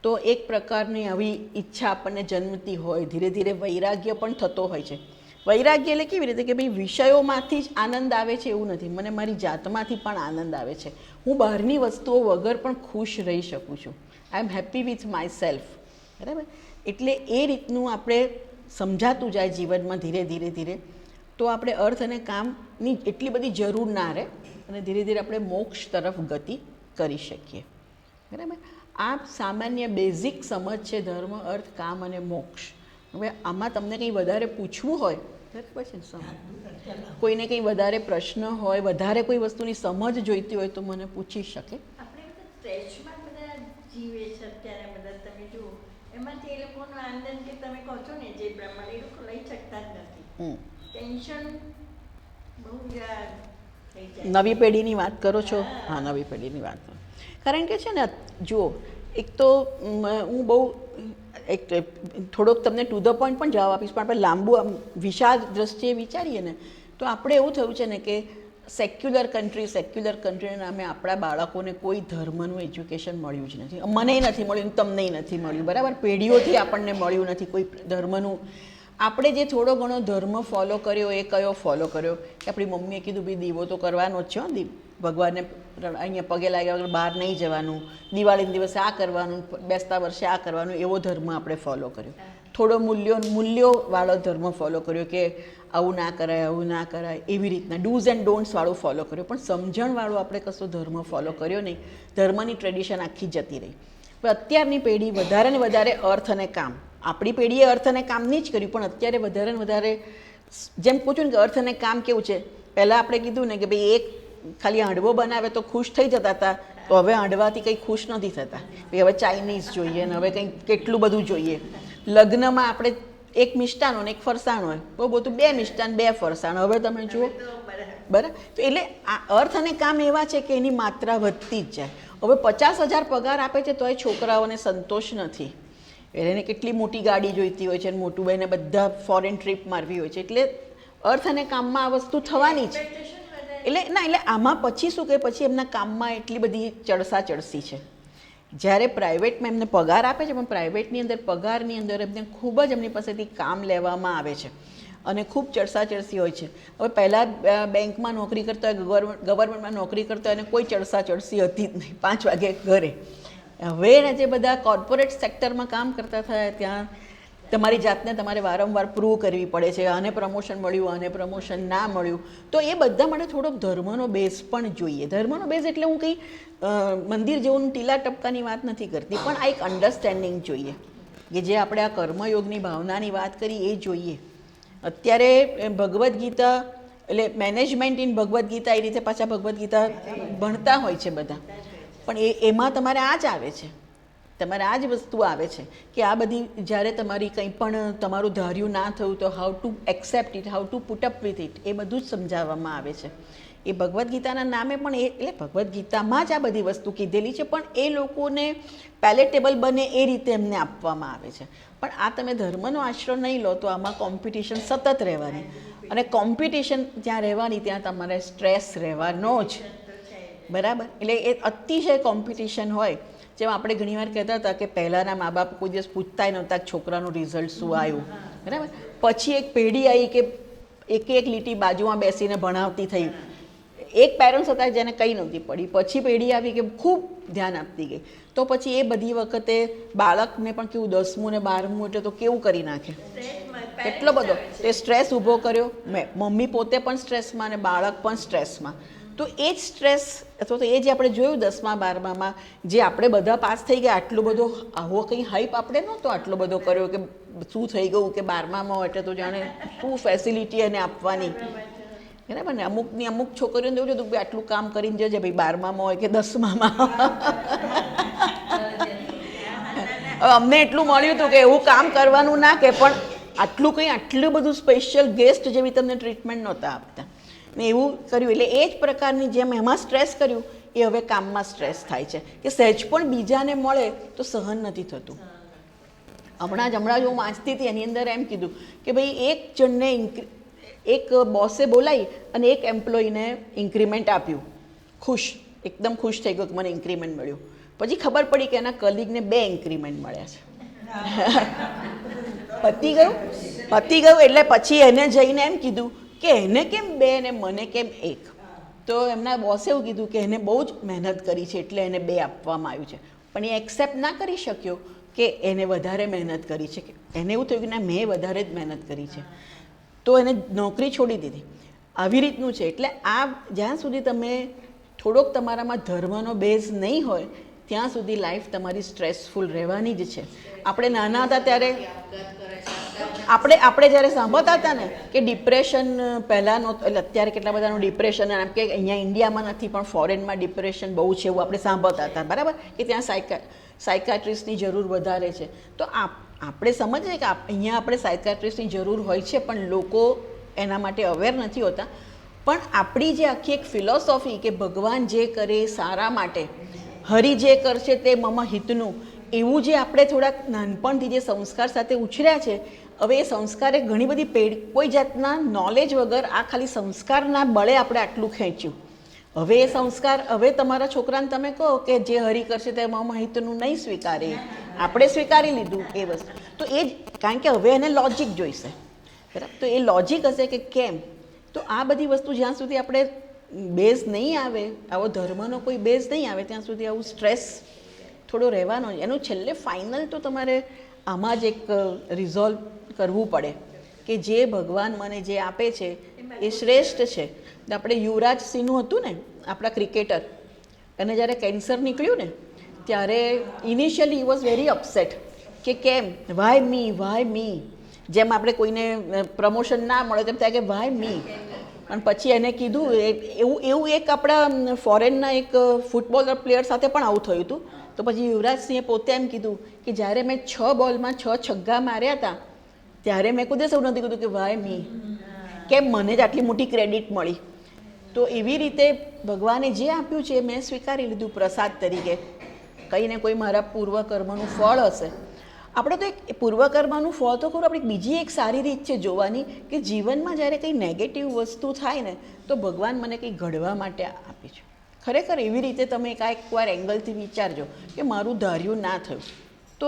તો એક પ્રકારની આવી ઈચ્છા આપણને જન્મતી હોય. ધીરે ધીરે વૈરાગ્ય પણ થતો હોય છે. વૈરાગ્ય એટલે કેવી રીતે કે ભાઈ વિષયોમાંથી જ આનંદ આવે છે એવું નથી, મને મારી જાતમાંથી પણ આનંદ આવે છે. હું બહારની વસ્તુઓ વગર પણ ખુશ રહી શકું છું. I am happy with myself. બરાબર? એટલે એ રીતનું આપણે સમજાતું જાય જીવનમાં ધીરે ધીરે ધીરે તો આપણે અર્થ અને કામની એટલી બધી જરૂર ના રહે અને ધીરે ધીરે આપણે મોક્ષ તરફ ગતિ કરી શકીએ. બરાબર? આ સામાન્ય બેઝિક સમજ છે ધર્મ, અર્થ, કામ અને મોક્ષ. હવે આમાં તમને કંઈ વધારે પૂછવું હોય બરાબર છે ને, કોઈને કંઈ વધારે પ્રશ્ન હોય, વધારે કોઈ વસ્તુની સમજ જોઈતી હોય તો મને પૂછી શકે. આપણે સ્ટ્રેચમાં બધા જીવે છે અત્યારે બધા, તમે જુઓ એમાંથી એ લોકોનો આનંદ કે તમે કહો છો ને જે પ્રમાણે એ લોકો લઈ શકતા જ નથી. ટેન્શન બહુ થઈ જાય. નવી પેઢીની વાત કરો છો? હા, નવી પેઢીની વાત કરો. કારણ કે છે ને જુઓ, એક તો હું બહુ એક થોડોક તમને ટુ ધ પોઈન્ટ પણ જવાબ આપીશ, પણ આપણે લાંબુ આમ વિશાળ દ્રષ્ટિએ વિચારીએ ને તો આપણે એવું થયું છે ને કે સેક્યુલર કન્ટ્રીના નામે આપણા બાળકોને કોઈ ધર્મનું એજ્યુકેશન મળ્યું જ નથી. મને નથી મળ્યું, તમને નથી મળ્યું. બરાબર? પેઢીઓથી આપણને મળ્યું નથી કોઈ ધર્મનું. આપણે જે થોડો ઘણો ધર્મ ફોલો કર્યો એ કયો ફોલો કર્યો કે આપણી મમ્મીએ કીધું ભાઈ દીવો તો કરવાનો જ છે, ભગવાનને અહીંયા પગે લાગ્યા વગર બહાર નહીં જવાનું, દિવાળીના દિવસે આ કરવાનું, બેસતા વર્ષે આ કરવાનું, એવો ધર્મ આપણે ફોલો કર્યો. થોડો મૂલ્યોવાળો ધર્મ ફોલો કર્યો કે આવું ના કરાય, આવું ના કરાય, એવી રીતના ડૂઝ એન્ડ ડોન્ટ્સવાળું ફોલો કર્યો. પણ સમજણવાળો આપણે કશો ધર્મ ફોલો કર્યો નહીં. ધર્મની ટ્રેડિશન આખી જતી રહી. પણ અત્યારની પેઢી વધારે ને વધારે અર્થ અને કામ, આપણી પેઢીએ અર્થ અને કામની જ કર્યું, પણ અત્યારે વધારે ને વધારે જેમ પૂછ્યું ને કે અર્થ અને કામ કેવું છે, પહેલાં આપણે કીધું ને કે ભાઈ એક ખાલી હાંડવો બનાવે તો ખુશ થઈ જતા હતા, તો હવે હાંડવાથી કંઈ ખુશ નથી થતા. હવે ચાઇનીઝ જોઈએ ને હવે કંઈક કેટલું બધું જોઈએ. લગ્નમાં આપણે એક મિષ્ટાન હોય ને એક ફરસાણ હોય, બહુ બધું 2 મિષ્ટાન 2 ફરસાણ. હવે તમે જુઓ, બરાબર? તો એટલે આ અર્થ અને કામ એવા છે કે એની માત્રા વધતી જ જાય. હવે 50,000 પગાર આપે છે તોય છોકરાઓને સંતોષ નથી. એને કેટલી મોટી ગાડી જોઈતી હોય છે અને મોટું બહેને બધા ફોરેન ટ્રીપ મારવી હોય છે. એટલે અર્થ અને કામમાં આ વસ્તુ થવાની જ. એટલે આમાં પછી શું કે પછી એમના કામમાં એટલી બધી ચડસી છે. જ્યારે પ્રાઇવેટમાં એમને પગાર આપે છે, પણ પ્રાઇવેટની અંદર પગારની અંદર એમને ખૂબ જ એમની પાસેથી કામ લેવામાં આવે છે અને ખૂબ ચડસી હોય છે. હવે પહેલાં બેંકમાં નોકરી કરતા હોય, ગવર્મેન્ટમાં નોકરી કરતા હોય અને કોઈ ચડસી હતી જ નહીં, 5 વાગે ઘરે. હવે જે બધા કોર્પોરેટ સેક્ટરમાં કામ કરતા થયા ત્યાં તમારી જાતને તમારે વારંવાર પ્રૂવ કરવી પડે છે, આને પ્રમોશન મળ્યું, આને પ્રમોશન ના મળ્યું. તો એ બધા માટે થોડોક ધર્મનો બેઝ પણ જોઈએ. ધર્મનો બેઝ એટલે હું કંઈ મંદિર જેવું ટીલા ટપકાની વાત નથી કરતી, પણ આ એક અન્ડરસ્ટેન્ડિંગ જોઈએ કે જે આપણે આ કર્મયોગની ભાવનાની વાત કરી એ જોઈએ. અત્યારે ભગવદ્ ગીતા એટલે મેનેજમેન્ટ ઇન ભગવદ્ ગીતા એ રીતે પાછા ભગવદ્ ગીતા ભણતા હોય છે બધા, પણ એમાં તમારે આ જ આવે છે, તમારે આ જ વસ્તુ આવે છે કે આ બધી જ્યારે તમારી કંઈ પણ તમારું ધાર્યું ના થયું તો how to accept it, how to put up with it, એ બધું જ સમજાવવામાં આવે છે. એ ભગવદ્ ગીતાના નામે પણ એટલે ભગવદ્ ગીતામાં જ આ બધી વસ્તુ કીધેલી છે, પણ એ લોકોને પેલેટેબલ બને એ રીતે એમને આપવામાં આવે છે. પણ આ તમે ધર્મનો આશરો નહીં લો તો આમાં કોમ્પિટિશન સતત રહેવાની, અને કોમ્પિટિશન જ્યાં રહેવાની ત્યાં તમારે સ્ટ્રેસ રહેવાનો જ. બરાબર? એટલે એ અતિશય કોમ્પિટિશન હોય. જેમ આપણે ઘણીવાર કહેતા હતા કે પહેલાંના મા બાપ કોઈ દિવસ પૂછતાય નહોતા છોકરાનું રિઝલ્ટ શું આવ્યું. બરાબર? પછી એક પેઢી આવી કે એક લીટી બાજુમાં બેસીને ભણાવતી થઈ. એક પેરેન્ટ્સ હતા જેને કંઈ નહોતી પડી, પછી પેઢી આવી કે ખૂબ ધ્યાન આપતી ગઈ. તો પછી એ બધી વખતે બાળકને પણ કેવું 10મું ને 12મું એટલે તો કેવું કરી નાખે, એટલો બધો એ સ્ટ્રેસ ઊભો કર્યો. મમ્મી પોતે પણ સ્ટ્રેસમાં અને બાળક પણ સ્ટ્રેસમાં. તો એ જ સ્ટ્રેસ અથવા તો એ જે આપણે જોયું 10મા 12મામાં જે આપણે બધા પાસ થઈ ગયા, આટલો બધો આવો કંઈ હાઈપ આપણે નહોતો આટલો બધો કર્યો કે શું થઈ ગયું કે 12મામાં એટલે તો જાણે શું ફેસિલિટી એને આપવાની, બરાબર ને. અમુક છોકરીઓને એવું હતું કે આટલું કામ કરીને જજે ભાઈ 12મામાં હોય કે 10મામાં. હવે અમને એટલું મળ્યું હતું કે એવું કામ કરવાનું ના કે પણ આટલું બધું સ્પેશિયલ ગેસ્ટ જેવી તમને ટ્રીટમેન્ટ નહોતા આપતા ને એવું કર્યું. એટલે એ જ પ્રકારની જેમ એમાં સ્ટ્રેસ કર્યું એ હવે કામમાં સ્ટ્રેસ થાય છે કે સહેજ પણ બીજાને મળે તો સહન નથી થતું. હમણાં જ હું વાંચતી હતી એની અંદર એમ કીધું કે ભાઈ એક જણને એક બોસે બોલાવી અને એક એમ્પ્લોયીને ઇન્ક્રીમેન્ટ આપ્યું, એકદમ ખુશ થઈ ગયો કે મને ઇન્ક્રીમેન્ટ મળ્યું. પછી ખબર પડી કે એના કલીગને 2 ઇન્ક્રીમેન્ટ મળ્યા છે. પતી ગયું. એટલે પછી એને જઈને એમ કીધું કે એને કેમ 2 ને મને કેમ 1? તો એમના બોસે એવું કીધું કે એને બહુ જ મહેનત કરી છે એટલે એને 2 આપવામાં આવ્યું છે. પણ એ એક્સેપ્ટ ના કરી શક્યો કે એને વધારે મહેનત કરી છે. એને એવું થયું કે ના, મેં વધારે જ મહેનત કરી છે, તો એને નોકરી છોડી દીધી. આવી રીતનું છે. એટલે આ જ્યાં સુધી તમે થોડોક તમારામાં ધર્મનો બેઝ નહીં હોય ત્યાં સુધી લાઈફ તમારી સ્ટ્રેસફુલ રહેવાની જ છે. આપણે નાના હતા ત્યારે આપણે જ્યારે સાંભળતા હતા ને કે ડિપ્રેશન પહેલાંનો, એટલે અત્યારે કેટલા બધાનું ડિપ્રેશન, એમ કે અહીંયા ઇન્ડિયામાં નથી પણ ફોરેનમાં ડિપ્રેશન બહુ છે એવું આપણે સાંભળતા હતા, બરાબર, કે ત્યાં સાયકાટ્રિસ્ટની જરૂર વધારે છે. તો આપણે સમજીએ કે અહીંયા આપણે સાયકાટ્રિસ્ટની જરૂર હોય છે પણ લોકો એના માટે અવેર નથી હોતા. પણ આપણી જે આખી એક ફિલોસોફી કે ભગવાન જે કરે સારા માટે, હરિ જે કરશે તે મમ હિતનું, એવું જે આપણે થોડાક નાનપણથી જે સંસ્કાર સાથે ઉછર્યા છે, હવે એ સંસ્કારે ઘણી બધી કોઈ જાતના નોલેજ વગર આ ખાલી સંસ્કારના બળે આપણે આટલું ખેંચ્યું. હવે એ સંસ્કાર, હવે તમારા છોકરાને તમે કહો કે જે હરિ કરશે તે મમ હિતનું નહીં સ્વીકારે, આપણે સ્વીકારી લીધું એ વસ્તુ. તો એ જ, કારણ કે હવે એને લોજિક જોઈશે, બરાબર. તો એ લોજિક હશે કે કેમ. તો આ બધી વસ્તુ જ્યાં સુધી આપણે બેઝ નહીં આવે, આવો ધર્મનો કોઈ બેઝ નહીં આવે ત્યાં સુધી આવું સ્ટ્રેસ થોડો રહેવાનો. એનું છેલ્લે ફાઇનલ તો તમારે આમાં જ એક રિઝોલ્વ કરવું પડે કે જે ભગવાન મને જે આપે છે એ શ્રેષ્ઠ છે. આપણે યુવરાજ સિંહનું હતું ને, આપણા ક્રિકેટર, અને જ્યારે કેન્સર નીકળ્યું ને ત્યારે ઇનિશિયલી વોઝ વેરી અપસેટ કે કેમ, વાય મી. જેમ આપણે કોઈને પ્રમોશન ના મળે તેમ થાય કે વાય મી. અને પછી એને કીધું, એવું એક આપણા ફોરેનના એક ફૂટબોલર પ્લેયર સાથે પણ આવું થયું હતું. તો પછી યુવરાજસિંહે પોતે એમ કીધું કે જ્યારે મેં 6 બોલમાં 6 છગ્ગા માર્યા હતા ત્યારે મેં કોઈ દિવસ એવું નથી કીધું કે વાય મી, કેમ મને જ આટલી મોટી ક્રેડિટ મળી. તો એવી રીતે ભગવાને જે આપ્યું છે એ મેં સ્વીકારી લીધું પ્રસાદ તરીકે. કંઈ ને કોઈ મારા પૂર્વકર્મનું ફળ હશે. આપણે તો એક પૂર્વકર્મનું ફળ તો ખરું, આપણે બીજી એક સારી રીત છે જોવાની કે જીવનમાં જ્યારે કંઈ નેગેટિવ વસ્તુ થાય ને તો ભગવાન મને કંઈ ઘડવા માટે આપે છે. ખરેખર એવી રીતે તમે એકવાર એંગલથી વિચારજો કે મારું ધાર્યું ના થયું તો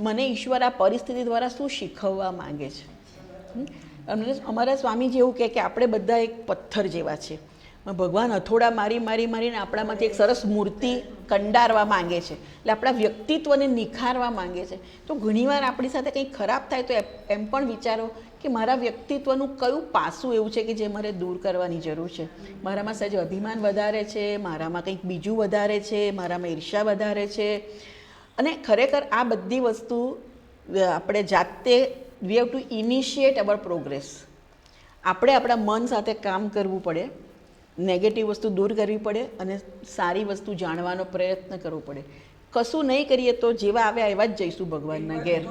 મને ઈશ્વર આ પરિસ્થિતિ દ્વારા શું શીખવવા માંગે છે. અમારા સ્વામીજી એવું કહે કે આપણે બધા એક પથ્થર જેવા છે, ભગવાન હથોડા મારીને આપણામાંથી એક સરસ મૂર્તિ કંડારવા માંગે છે, એટલે આપણા વ્યક્તિત્વને નિખારવા માંગે છે. તો ઘણીવાર આપણી સાથે કંઈક ખરાબ થાય તો એમ પણ વિચારો કે મારા વ્યક્તિત્વનું કયું પાસું એવું છે કે જે મારે દૂર કરવાની જરૂર છે. મારામાં સહેજ અભિમાન વધારે છે, મારામાં કંઈક બીજું વધારે છે, મારામાં ઈર્ષ્યા વધારે છે. અને ખરેખર આ બધી વસ્તુ આપણે જાતે we have to initiate our progress. આપણે આપણા મન સાથે કામ કરવું પડે, નેગેટિવ વસ્તુ દૂર કરવી પડે અને સારી વસ્તુ જાણવાનો પ્રયત્ન કરવો પડે. કશું નહીં કરીએ તો જેવા આવ્યા એવા જ જઈશું ભગવાનના ઘેર.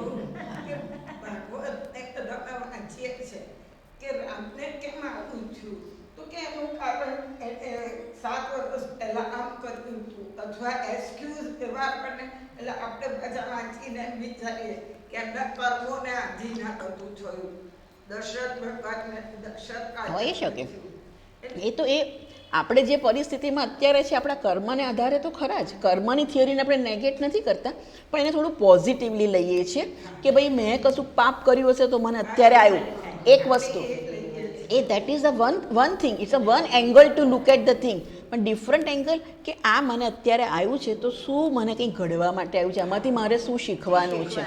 હોઈ શકે. એ તો આપણે જે પરિસ્થિતિમાં અત્યારે છે આપણા કર્મને આધારે તો ખરા જ. કર્મની થિયરીને આપણે નેગેટ નથી કરતા પણ એને થોડું પોઝિટિવલી લઈએ છીએ કે ભાઈ મેં કશું પાપ કર્યું હશે તો મને અત્યારે આવ્યું. એક વસ્તુ that is one thing, it's one angle to look at the thing. પણ ડિફરન્ટ એંગલ કે આ મને અત્યારે આવ્યું છે તો શું મને કંઈ ઘડવા માટે આવ્યું છે, આમાંથી મારે શું શીખવાનું છે,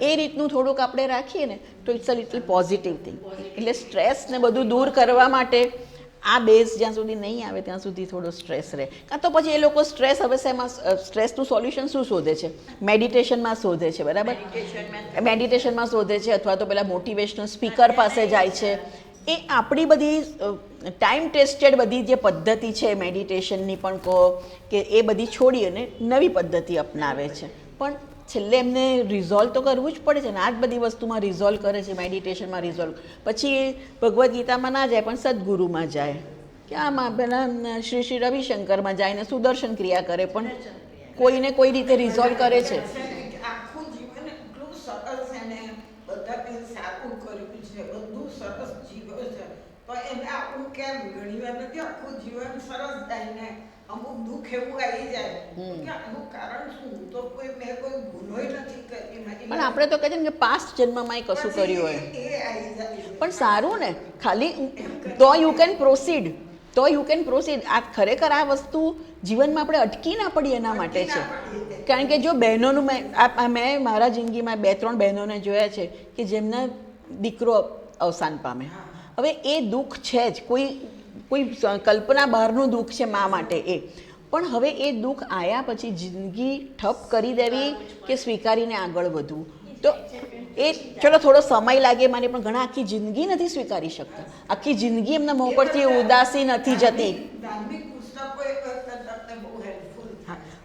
એ રીતનું થોડુંક આપણે રાખીએ ને તો it's a little positive thing. એટલે સ્ટ્રેસને બધું દૂર કરવા માટે આ બેઝ જ્યાં સુધી નહીં આવે ત્યાં સુધી થોડો સ્ટ્રેસ રહે. કાં તો પછી એ લોકો સ્ટ્રેસ હવે શેમાં, સ્ટ્રેસનું સોલ્યુશન શું શોધે છે? મેડિટેશનમાં શોધે છે, બરાબર? મેડિટેશનમાં શોધે છે, અથવા તો પેલા મોટિવેશનલ સ્પીકર પાસે જાય છે. એ આપણી બધી ટાઈમ ટેસ્ટેડ બધી જે પદ્ધતિ છે મેડિટેશનની પણ કહો કે એ બધી છોડી અને નવી પદ્ધતિ અપનાવે છે. પણ છેલ્લે એમને રિઝોલ્વ તો કરવું જ પડે છે ને. આ જ બધી વસ્તુમાં રિઝોલ્વ કરે છે, મેડિટેશનમાં રિઝોલ્વ. પછી ભગવદ્ ગીતામાં ના જાય પણ સદગુરુમાં જાય, કે આમાં પેલા શ્રી શ્રી રવિશંકરમાં જાય ને સુદર્શન ક્રિયા કરે, પણ કોઈને કોઈ રીતે રિઝોલ્વ કરે છે. આખું જીવન એટલું સરસ એને બધાને સારું કર્યું છે, બધું સરસ જીવ્યો છે, તો એને આવું કેમ? ઘણી વાર નથી આખું જીવન સરસ જાય ને અમુક દુઃખ એવું આવી જાય કે આનું કારણ શું? હું તો મેં કોઈ ભૂલોય નથી કરી. પણ આપણે તો કહીએ ને કે પાસ્ટ જન્મમાં કશું કર્યું હોય, એ આવી જાય. પણ સારું ને, ખાલી તો યુ કેન પ્રોસીડ, તો યુ કેન પ્રોસીડ. આ ખરેખર આ વસ્તુ જીવનમાં આપણે અટકી ના પડી એના માટે છે. કારણ કે જો બહેનોનું મેં મારા જિંદગીમાં 2-3 બહેનોને જોયા છે કે જેમના દીકરો અવસાન પામે. હવે એ દુઃખ છે જ, કોઈ કલ્પના બહારનું દુઃખ છે મા માટે એ. પણ હવે એ દુઃખ આવ્યા પછી જિંદગી ઠપ કરી દેવી કે સ્વીકારીને આગળ વધવું, તો એ ચલો થોડો સમય લાગે મને, પણ ઘણા આખી જિંદગી નથી સ્વીકારી શકતા. આખી જિંદગી એમના મોં પરથી ઉદાસી નથી જતી. ધાર્મિક પુસ્તકો એ તમને બહુ હેલ્પફુલ થાય.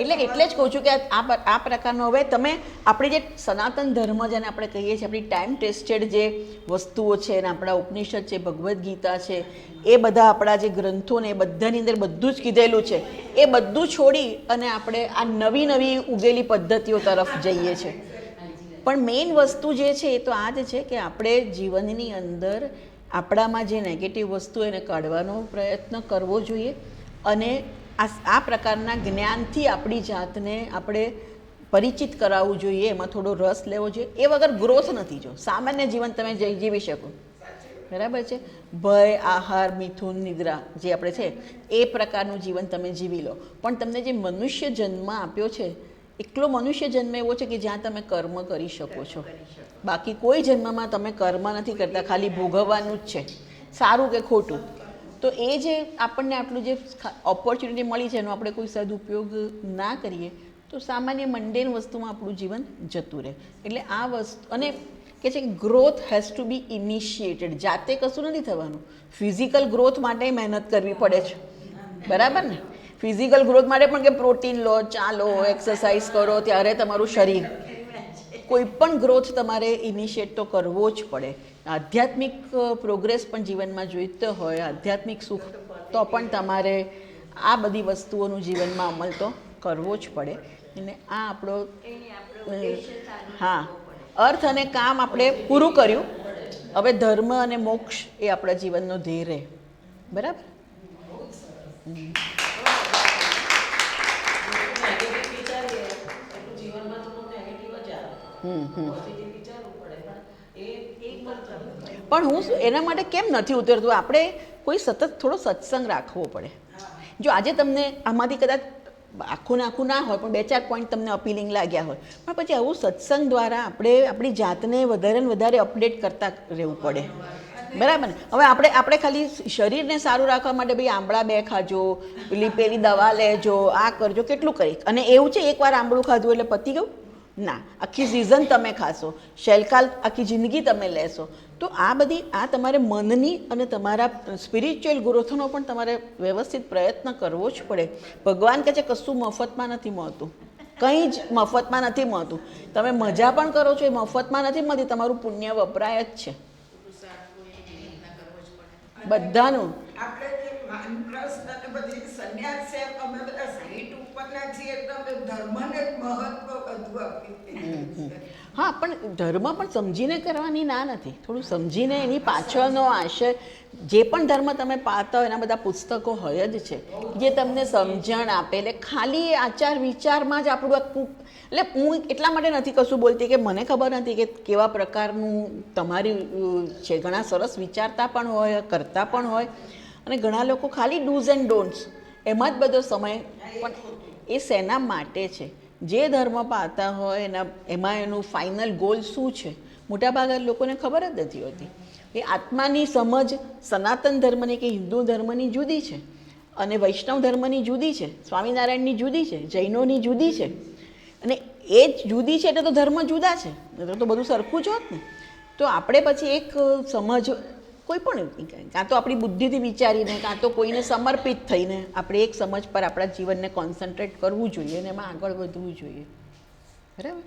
એટલે જ કહું છું કે આ પ્રકારનો હવે તમે આપણી જે સનાતન ધર્મ જેને આપણે કહીએ છીએ, આપણી ટાઈમ ટેસ્ટેડ જે વસ્તુઓ છે, અને આપણા ઉપનિષદ છે, ભગવદ્ ગીતા છે, એ બધા આપણા જે ગ્રંથો ને એ બધાની અંદર બધું જ કીધેલું છે. એ બધું છોડી અને આપણે આ નવી ઉગેલી પદ્ધતિઓ તરફ જઈએ છીએ. પણ મેઇન વસ્તુ જે છે એ તો આ જ છે કે આપણે જીવનની અંદર આપણામાં જે નેગેટિવ વસ્તુ એને કાઢવાનો પ્રયત્ન કરવો જોઈએ, અને આ પ્રકારના જ્ઞાનથી આપણી જાતને આપણે પરિચિત કરાવવું જોઈએ, એમાં થોડો રસ લેવો જોઈએ. એ વગર ગ્રોથ નથી. જો સામાન્ય જીવન તમે જીવી શકો, બરાબર છે, ભય, આહાર, મિથુન, નિદ્રા જે આપણે છે એ પ્રકારનું જીવન તમે જીવી લો. પણ તમને જે મનુષ્ય જન્મ આપ્યો છે, એકલો મનુષ્ય જન્મ એવો છે કે જ્યાં તમે કર્મ કરી શકો છો. બાકી કોઈ જન્મમાં તમે કર્મ નથી કરતા, ખાલી ભોગવવાનું જ છે, સારું કે ખોટું. તો એ જે આપણને આટલું જે ઓપોર્ચ્યુનિટી મળી છે એનો આપણે કોઈ સદુપયોગ ના કરીએ તો સામાન્ય મંડેન વસ્તુમાં આપણું જીવન જતું રહે. એટલે આ વસ્તુ, અને કે છે કે growth has to be initiated. જાતે કશું નથી થવાનું. ફિઝિકલ ગ્રોથ માટે મહેનત કરવી પડે છે, બરાબર ને? ફિઝિકલ ગ્રોથ માટે પણ કે પ્રોટીન લો, ચાલો, એક્સરસાઇઝ કરો, ત્યારે તમારું શરીર. કોઈ પણ ગ્રોથ તમારે ઇનિશિએટ તો કરવો જ પડે. આધ્યાત્મિક પ્રોગ્રેસ પણ જીવનમાં જોઈતો હોય, આધ્યાત્મિક સુખ, તો પણ તમારે આ બધી વસ્તુઓનું જીવનમાં અમલ તો કરવો જ પડે. અને આ આપણો હા અર્થ અને કામ આપણે પૂરું કર્યું. હવે ધર્મ અને મોક્ષ એ આપણા જીવનનો ધ્યેય રહે, બરાબર? પણ હું એના માટે કેમ નથી ઉતરતું? આપણે કોઈ સતત થોડો સત્સંગ રાખવો પડે. જો આજે તમને આમાંથી કદાચ આખું ના હોય, પણ 2-4 પોઈન્ટ તમને અપીલિંગ લાગ્યા હોય, પણ પછી આવું સત્સંગ દ્વારા આપણે આપણી જાતને વધારે ને વધારે અપડેટ કરતા રહેવું પડે, બરાબર ને? હવે આપણે ખાલી શરીરને સારું રાખવા માટે ભાઈ આંબળા 2 ખાજો, પેલી દવા લેજો, આ કરજો, કેટલું કરી. અને એવું છે એકવાર આંબળું ખાધું એટલે પતી ગયું? ના, આખી સિઝન તમે ખાશો, શેલકાલ આખી જિંદગી તમે લેશો. તો આ તમારે મનની અને તમારા સ્પિરિચ્યુઅલ ગ્રોથનો પણ તમારે વ્યવસ્થિત પ્રયત્ન કરવો જ પડે. ભગવાન કહે છે કશું મફતમાં નથી મળતું, કંઈ જ મફતમાં નથી મળતું. તમે મજા પણ કરો છો એ મફતમાં નથી મળતી, તમારું પુણ્ય વપરાય જ છે બધાનું. આપણે જે વાનપ્રસ્થ અને બધી સંન્યાસ છે, અમે બધા 60 ઉપરના છીએ, એટલે અમે ધર્મને જ મહત્વ બધું આપીએ. હા, પણ ધર્મ પણ સમજીને કરવાની ના નથી. થોડું સમજીને એની પાછળનો આશય, જે પણ ધર્મ તમે પાળતા હોય એના બધા પુસ્તકો હોય જ છે જે તમને સમજણ આપે. એટલે ખાલી આચાર વિચારમાં જ આપણું આખું, એટલે હું એટલા માટે નથી કશું બોલતી કે મને ખબર નથી કે કેવા પ્રકારનું તમારી છે. ઘણા સરસ વિચારતા પણ હોય, કરતા પણ હોય, અને ઘણા લોકો ખાલી ડૂઝ એન્ડ ડોન્ટ્સ એમાં જ બધો સમય. પણ એ શેના માટે છે જે ધર્મ પાળતા હોય એમાં એનું ફાઇનલ ગોલ શું છે મોટાભાગના લોકોને ખબર જ નથી હોતી. એ આત્માની સમજ સનાતન ધર્મની કે હિન્દુ ધર્મની જુદી છે અને વૈષ્ણવ ધર્મની જુદી છે, સ્વામિનારાયણની જુદી છે, જૈનોની જુદી છે. અને એ જ જુદી છે એટલે તો ધર્મ જુદા છે, તો બધું સરખું જ હોત ને. તો આપણે પછી એક સમજ કોઈ પણ કાં તો આપણી બુદ્ધિથી વિચારીને કાં તો કોઈને સમર્પિત થઈને આપણે એક સમજ પર આપણા જીવનને કોન્સન્ટ્રેટ કરવું જોઈએ અને એમાં આગળ વધવું જોઈએ. બરાબર.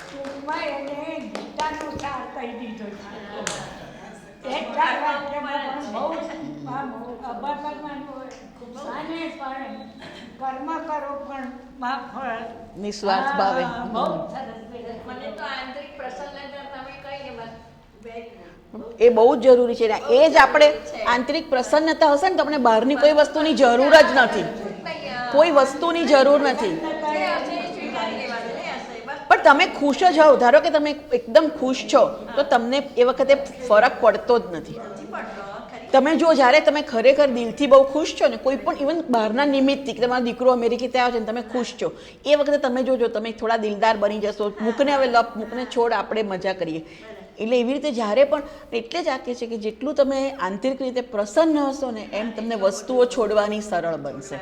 ટૂંકમાં એને ગીતાનો સાર કહી દીધો છે. એક ચાર વાક્યમાં પણ બહુ અભદ્રમાનું હોય. અને પણ કર્મ કરો પણ ફળ નિસ્વાર્થ ભાવે. બહુ સરસ મને તો આંતરિક પ્રસન્નતા તમે કહી ને બસ very good. એ બહુ જ જરૂરી છે. એ જ આપણે આંતરિક પ્રસન્નતા હશે ને તો આપણે બહારની કોઈ વસ્તુની જરૂર જ નથી. કોઈ વસ્તુની જરૂર નથી. પણ તમે ખુશ જ હોવ, ધારો કે તમે એકદમ ખુશ છો તો તમને એ વખતે ફરક પડતો જ નથી. તમે જો જ્યારે તમે ખરેખર દિલથી બહુ ખુશ છો ને, કોઈ પણ ઇવન બહારના નિમિત્તથી કે તમારો દીકરો અમેરિકાથી આવ્યો છે ને તમે ખુશ છો, એ વખતે તમે જોજો તમે થોડા દિલદાર બની જશો. મૂકને હવે લપ મૂકને છોડ, આપણે મજા કરીએ. એટલે એવી રીતે જ્યારે પણ એટલે જ આ કહે છે કે જેટલું તમે આંતરિક રીતે પ્રસન્ન હશો ને એમ તમને વસ્તુઓ છોડવાની સરળ બનશે.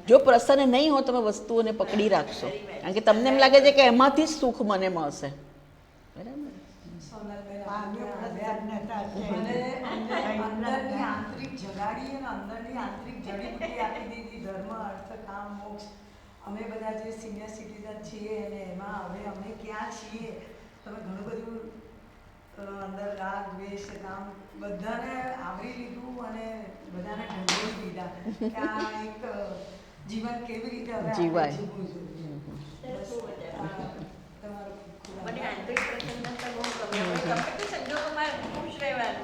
જો પ્રસન્ન નહીં હો તમે વસ્તુઓને પકડી રાખશો, કારણ કે તમને એમ લાગે છે કે એમાંથી જ સુખ મને મળશે. અંદરની આંતરિક જગાડી અને અંદરની આંતરિક જડીબુટ્ટી આપી દીધી. ધર્મ, અર્થ, કામ, મોક્ષ. અમે બધા જે સિનિયર સિટીઝન છીએ અને એમાં હવે અમે ક્યાં છીએ, તમે ઘણું બધું અંદર રાગ, દ્વેષ, કામ બધાને આવરી લીધું અને બધાને ઢંઢોળી દીધા કે આ એક જીવન કેવી રીતે હવે જીવાય. જીવવું જોઈએ. તમારું મને આંતરિક પ્રસન્નતા બહુ ગમે. ગમે તે સંજોગોમાં ખુશ રહેવાનું.